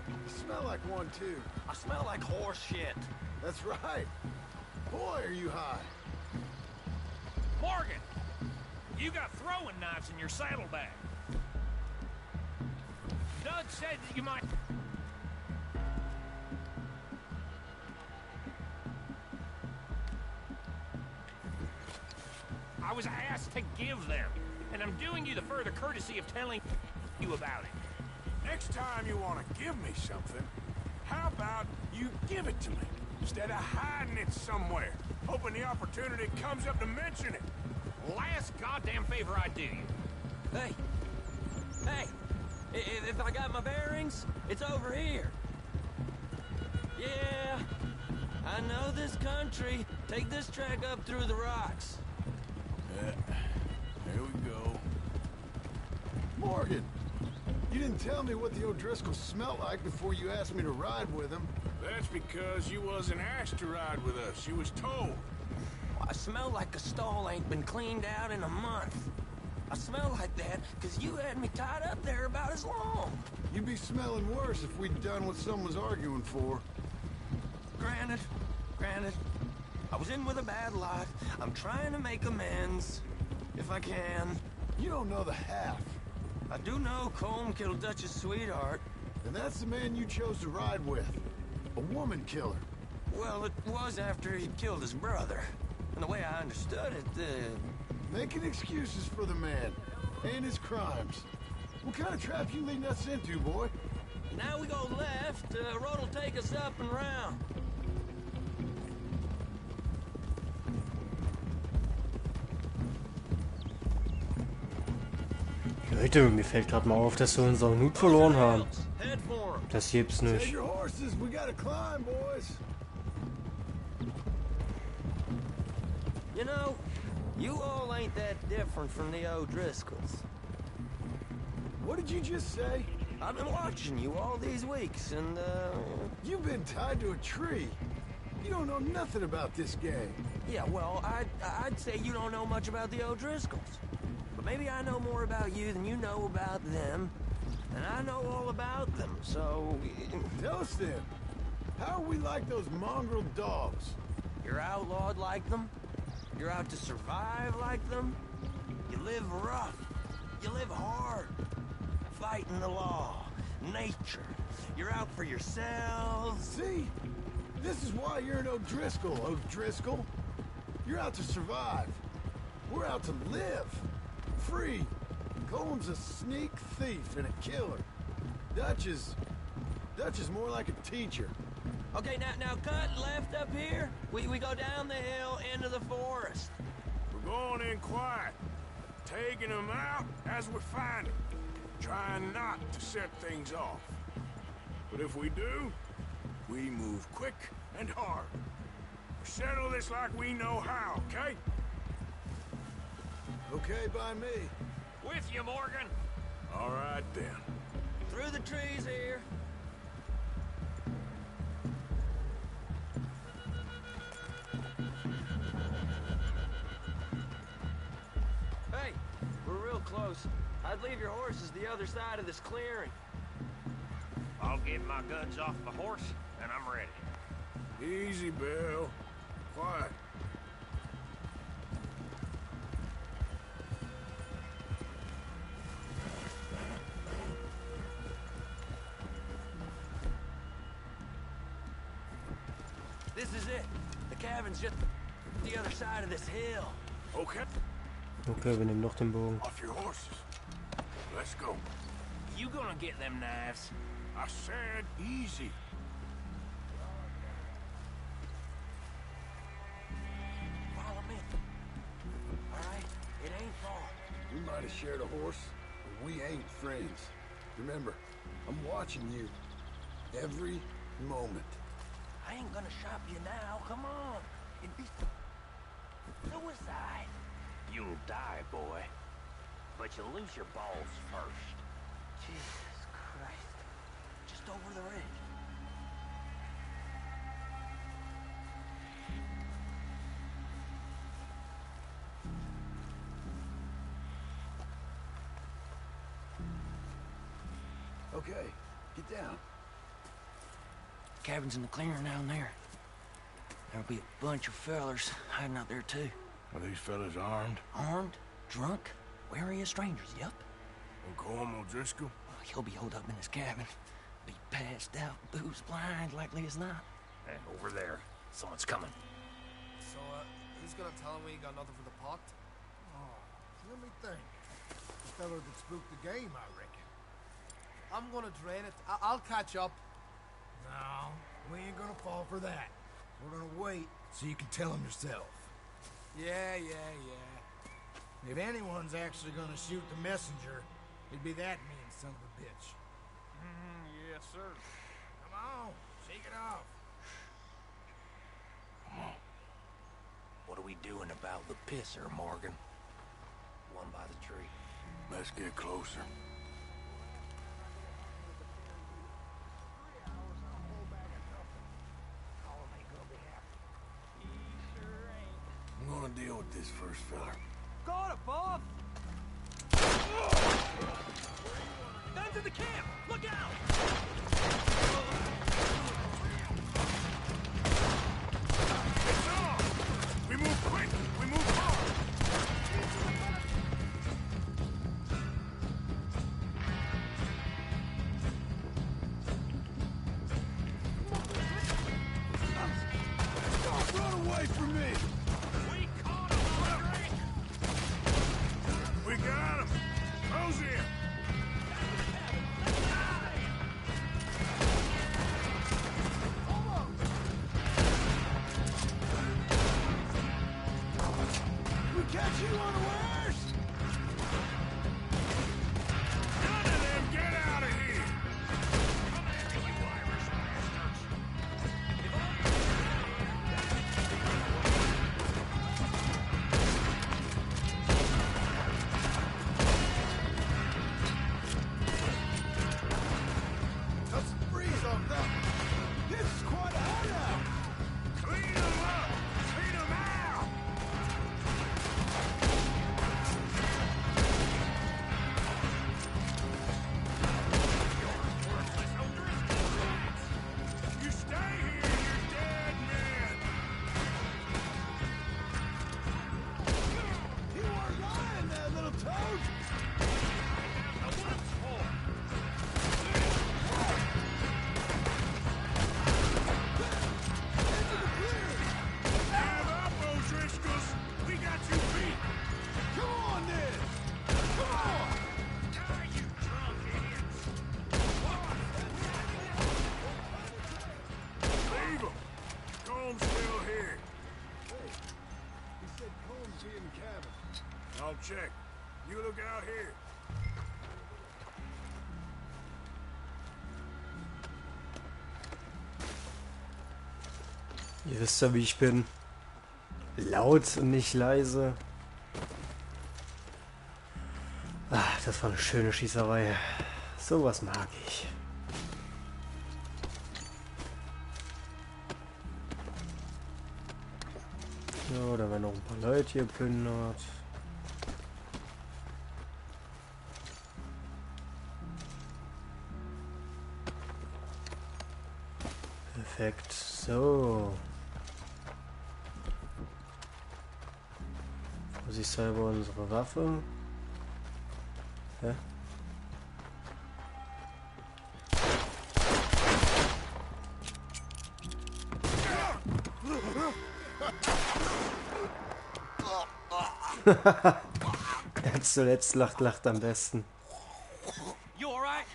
You smell like one, too. I smell like horse shit. That's right. Boy, are you high. Morgan! You got throwing knives in your saddlebag. Doug said that you might... I was asked to give them, and I'm doing you the further courtesy of telling you about it. Next time you want to give me something, how about you give it to me, instead of hiding it somewhere, hoping the opportunity comes up to mention it. Last goddamn favor I do you. Hey! If I got my bearings, it's over here. Yeah, I know this country. Take this track up through the rocks. There we go. Morgan, you didn't tell me what the O'Driscolls smelled like before you asked me to ride with them. That's because you wasn't asked to ride with us. You was told. I smell like a stall ain't been cleaned out in a month. I smell like that because you had me tied up there about as long. You'd be smelling worse if we'd done what someone's arguing for. Granted. I was in with a bad lot. I'm trying to make amends, if I can. You don't know the half. I do know Colm killed Dutch's sweetheart. And that's the man you chose to ride with. A woman killer. Well, it was after he'd killed his brother. And the way I understood it, Making excuses for the man and his crimes. What kind of trap you leading us into, boy? Now we go left, road will take us up and round. Leute, mir fällt gerade mal auf, dass wir unseren Hut verloren haben. Das gibt's nicht. You know, you all ain't that different from the O'Driscolls. What did you just say? I've been watching you all these weeks, and, You've been tied to a tree. You don't know nothing about this game. Yeah, well, I'd say you don't know much about the O'Driscolls. But maybe I know more about you than you know about them. And I know all about them, so... Tell us then. How are we like those mongrel dogs? You're outlawed like them? You're out to survive like them? You live rough. You live hard. Fighting the law. Nature. You're out for yourselves. See? This is why you're an O'Driscoll, O'Driscoll. You're out to survive. We're out to live. Free. Coleman's a sneak thief and a killer. Dutch is more like a teacher. Okay, now cut left up here. We go down the hill into the forest. We're going in quiet, taking them out as we find them, trying not to set things off. But if we do, we move quick and hard. We settle this like we know how, okay? Okay by me. With you, Morgan. All right, then. Through the trees here. Hey, we're real close. I'd leave your horses the other side of this clearing. I'll get my guns off the horse, and I'm ready. Easy, Bill. Quiet. This is it. The cabin's just the other side of this hill. Okay. Okay, wir nehmen noch den Bogen. Off your horses. Let's go. You gonna get them knives? I said easy. Follow me. All right? It ain't far. We might have shared a horse, but we ain't friends. Remember, I'm watching you. Every moment. I ain't gonna shop you now. Come on. It'd be suicide. You'll die, boy. But you'll lose your balls first. Jesus Christ. Just over the ridge. Okay, get down. Cabin's in the clearing down there. There'll be a bunch of fellers hiding out there too. Are these fellas armed? Armed? Drunk? Wary of strangers, yup. Coleman O'Driscoll? Oh, he'll be holed up in his cabin. Be passed out, booze blind, likely as not. Hey, over there. Someone's coming. So, who's gonna tell him we ain't got nothing for the pot? Oh, let me think. The fella that spooked the game, I reckon. I'm gonna drain it. I'll catch up. No, we ain't gonna fall for that. We're gonna wait so you can tell him yourself. Yeah. If anyone's actually gonna shoot the messenger, it'd be that mean son of a bitch. Yes, sir. Come on, shake it off. What are we doing about the pisser, Morgan? One by the tree. Let's get closer. I'm gonna deal with this first fella. Got it, Bob! Guns in the camp! Look out! It's on! We move quick! We move hard! Don't run away from me! We caught him, Andre! We got him! Close in! see in the cabin. I'll check. You look out here. Ihr wisst ja, wie ich bin. Laut und nicht leise. Ach, das war eine schöne Schießerei. Sowas mag ich. So, da werden noch ein paar Leute hier plündert. Perfekt. So. Vorsichtshalber unsere Waffe. Hä? Der zuletzt lacht am besten. You all right?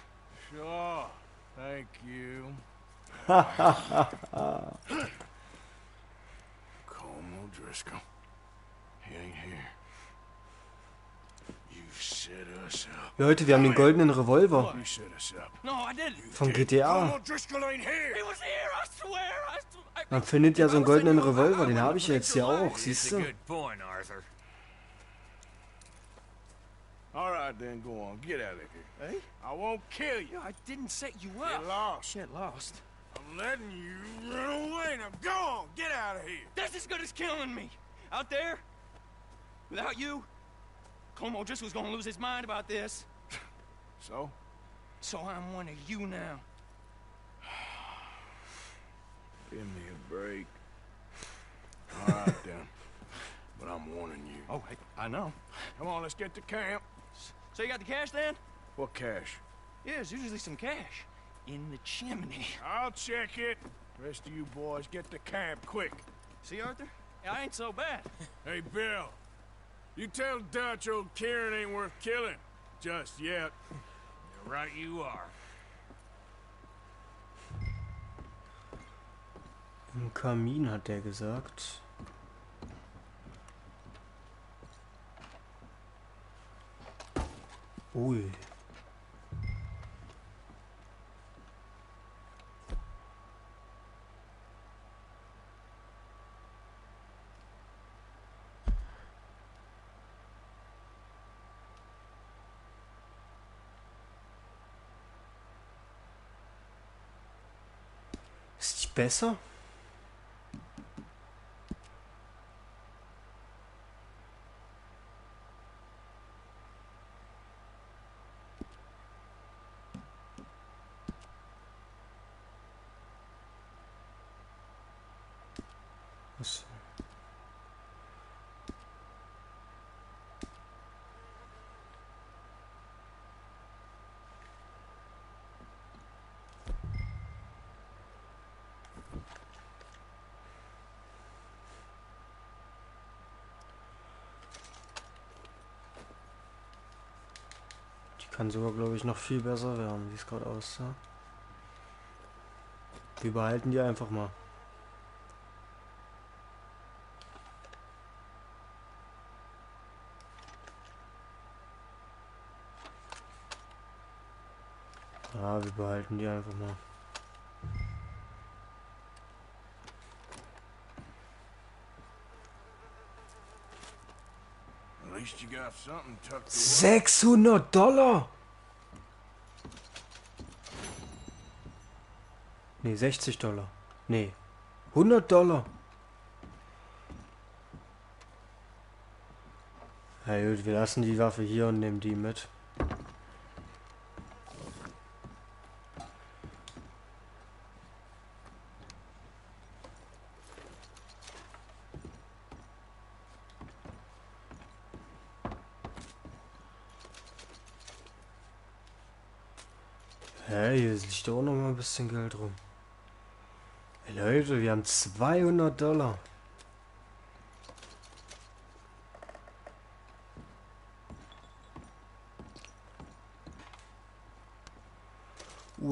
Sure. Thank you. Como Driscoll. He ain't here. You set us up. Leute, wir haben den goldenen Revolver You set us up. No, I didn't. von GTA. Como Driscoll ain't here. He was here, I swear. Man findet ja so einen goldenen Revolver, den habe ich jetzt hier auch, siehst du? Good point, Arthur. All right, then go on. Get out of here. Hey? I won't kill you. I didn't set you Get up. lost. Get lost. I'm letting you run away. Now go on. Get out of here. That's as good as killing me. Out there, without you, Como just was gonna lose his mind about this. So? So I'm one of you now. Give me a break. All right, then. But I'm warning you. Oh, I know. Come on, let's get to camp. So you got the cash then? What cash? Yeah, there's usually some cash in the chimney. I'll check it. Rest of you boys, get to camp quick. See, Arthur? I ain't so bad. Hey, Bill. You tell Dutch old Kieran ain't worth killing. Just yet. You're right, you are. Im Kamin hat der gesagt. Ui. Ist die besser? Was? Die kann sogar, glaube ich, noch viel besser werden, wie es gerade aussah. Wir behalten die einfach mal. Ja, wir behalten die einfach mal. At least you got something tucked away. $600! Nee, $60. Nee, $100. Na gut, wir lassen die Waffe hier und nehmen die mit. Hey, hier liegt auch noch mal ein bisschen Geld rum. Hey Leute, wir haben $200.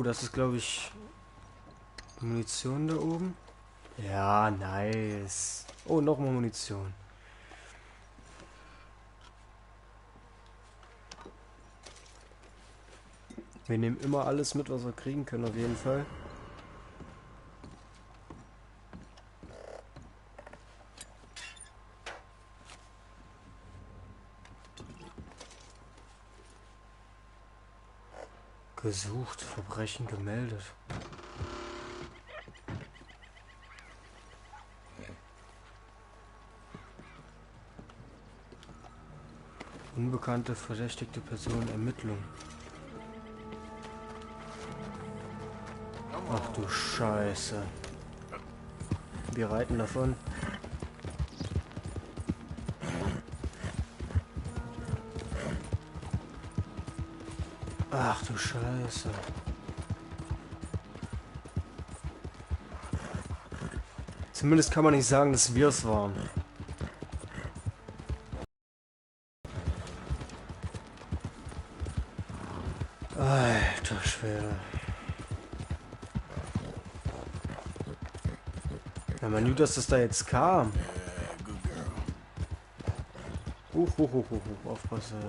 Das ist, glaube ich, Munition da oben. Ja, nice. Oh, nochmal Munition. Wir nehmen immer alles mit, was wir kriegen können, auf jeden Fall. Gesucht, Verbrechen gemeldet. Unbekannte verdächtigte Person, Ermittlung. Ach du Scheiße. Wir reiten davon. Ach du Scheiße. Zumindest kann man nicht sagen, dass wir es waren. Alter Schwede. Ja, man knew, dass das da jetzt kam. Hoch, aufpassen.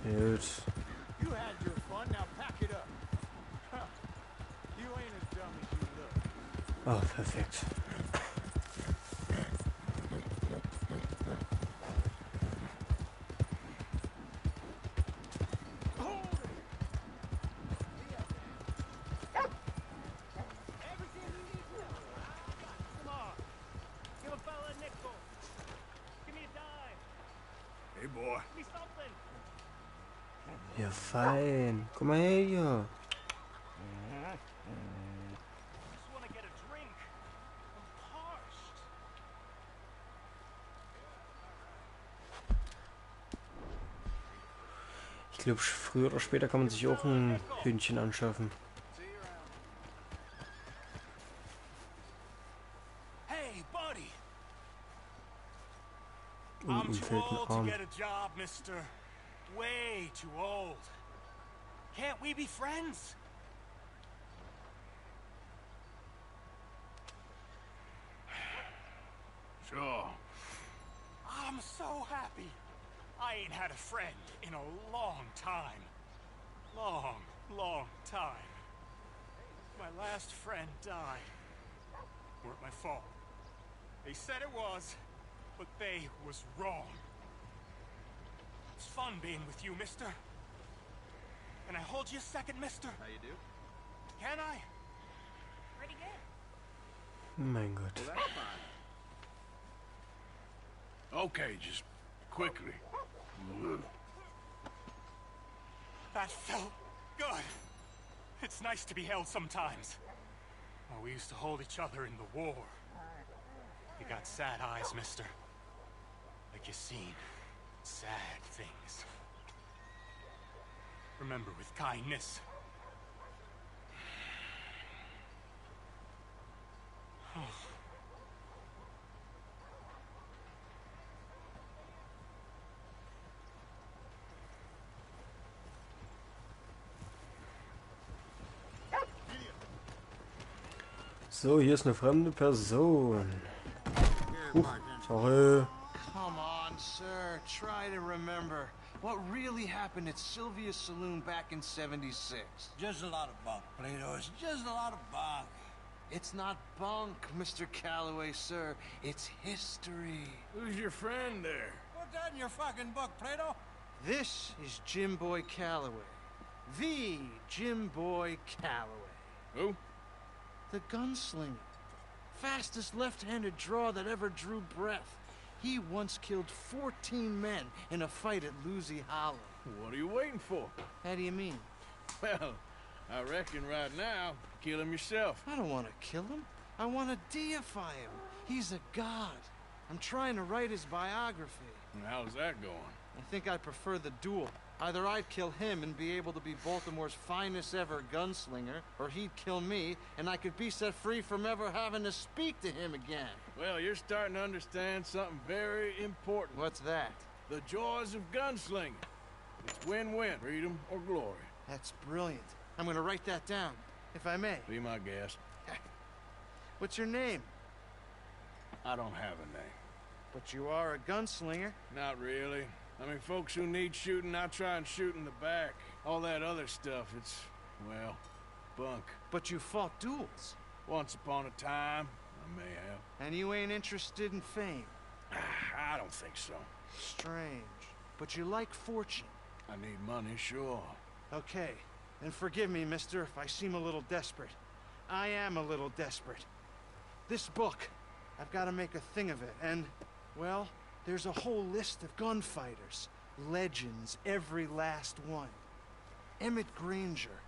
Gut. You had your fun, now pack it up. Huh. You ain't as dumb as you look. Oh, perfekt. Hey, boy. Ja, fein. Komm mal her hier. Ich glaube, früher oder später kann man sich auch ein Hühnchen anschaffen. Hey, buddy. Ihm fehlt ein Arm. Get a job, mister. Way too old. Can't we be friends? Sure. I'm so happy. I ain't had a friend in a long time. Long time. My last friend died. Weren't my fault. They said it was, but they was wrong. It's fun being with you, mister. Can I hold you a second, mister? How you do? Can I? Pretty good. Mein Gott. Well, that's fine. Okay, just quickly. That felt good. It's nice to be held sometimes. Oh, we used to hold each other in the war. You got sad eyes, mister. Like you seen sad things. Remember with kindness. So, hier ist eine fremde Person. Sorry. Come on, sir. Try to remember what really happened at Sylvia's Saloon back in '76. Just a lot of bunk, Plato. It's just a lot of bunk. It's not bunk, Mr. Calloway, sir. It's history. Who's your friend there? Put that in your fucking book, Plato. This is Jim Boy Calloway. The Jim Boy Calloway. Who? The gunslinger. Fastest left-handed draw that ever drew breath. He once killed 14 men in a fight at Lucy Hollow. What are you waiting for? How do you mean? Well, I reckon right now, kill him yourself. I don't want to kill him. I want to deify him. He's a god. I'm trying to write his biography. And how's that going? I think I prefer the duel. Either I'd kill him and be able to be Baltimore's finest ever gunslinger, or he'd kill me, and I could be set free from ever having to speak to him again. Well, you're starting to understand something very important. What's that? The joys of gunslinging. It's win-win, freedom or glory. That's brilliant. I'm gonna write that down, if I may. Be my guest. What's your name? I don't have a name. But you are a gunslinger. Not really. I mean, folks who need shooting, I try and shoot in the back. All that other stuff, it's, well, bunk. But you fought duels. Once upon a time, I may have. And you ain't interested in fame. I don't think so. Strange. But you like fortune. I need money, sure. Okay. And forgive me, mister, if I seem a little desperate. I am a little desperate. This book, I've got to make a thing of it, and, well, there's a whole list of gunfighters. Legends, every last one. Emmett Granger.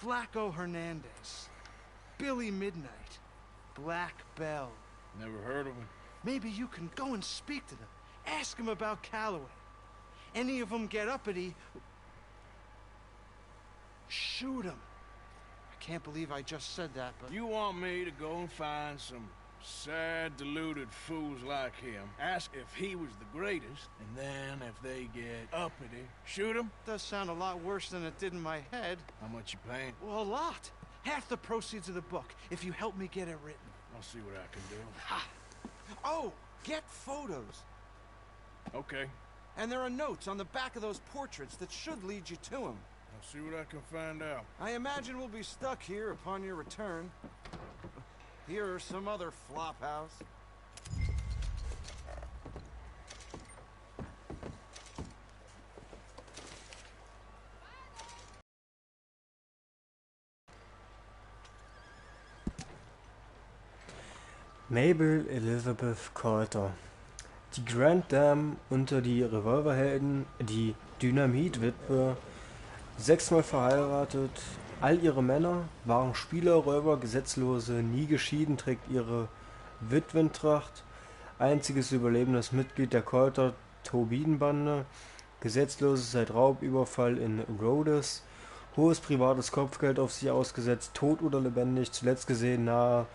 Flaco Hernandez. Billy Midnight. Black Bell. Never heard of him. Maybe you can go and speak to them. Ask them about Calloway. Any of them get uppity, shoot them. I can't believe I just said that, but... You want me to go and find some sad, deluded fools like him, ask if he was the greatest, and then if they get uppity, shoot him? Does sound a lot worse than it did in my head. How much you paying? Well, a lot. Half the proceeds of the book, if you help me get it written. I'll see what I can do. Ha! Oh, get photos. Okay. And there are notes on the back of those portraits that should lead you to him. I'll see what I can find out. I imagine we'll be stuck here upon your return. Here or some other flop house. Mabel Elizabeth Coulter. Die Grand Dame unter die Revolverhelden, die Dynamitwitwe, 6-mal verheiratet. All ihre Männer waren Spieler, Räuber, Gesetzlose, nie geschieden, trägt ihre Witwentracht. Einziges überlebendes Mitglied der Coulter-Tobin-Bande. Gesetzloses seit Raubüberfall in Rhodes. Hohes privates Kopfgeld auf sie ausgesetzt, tot oder lebendig, zuletzt gesehen nahe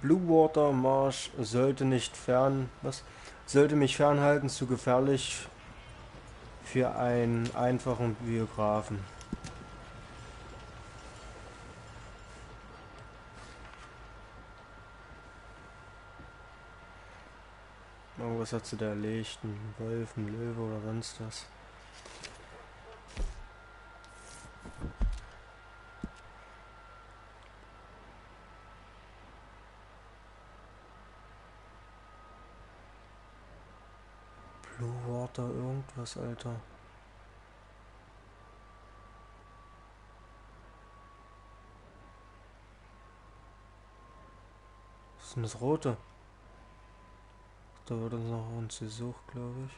Bluewater Marsh, sollte mich fernhalten, zu gefährlich für einen einfachen Biografen. Was hat sie da erlegt? Ein Wolf, ein Löwe oder sonst was? Bluewater irgendwas, Alter. Was ist denn das Rote? Da wird uns noch uns gesucht, glaube ich.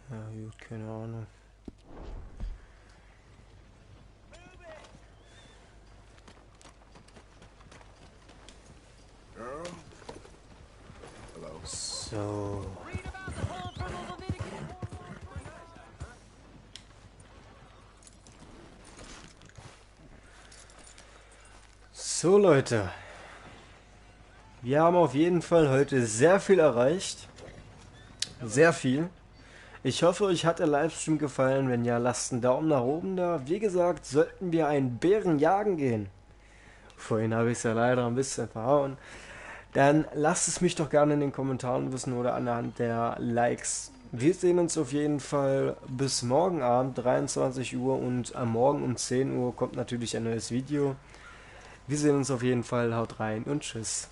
Ja, gut, keine Ahnung. So. So Leute, wir haben auf jeden Fall heute sehr viel erreicht, sehr viel. Ich hoffe, euch hat der Livestream gefallen, wenn ja, lasst einen Daumen nach oben da. Wie gesagt, sollten wir einen Bären jagen gehen, vorhin habe ich es ja leider ein bisschen verhauen, dann lasst es mich doch gerne in den Kommentaren wissen oder anhand der Likes. Wir sehen uns auf jeden Fall bis morgen Abend, 23 Uhr, und am Morgen um 10 Uhr kommt natürlich ein neues Video. Wir sehen uns auf jeden Fall, haut rein und tschüss.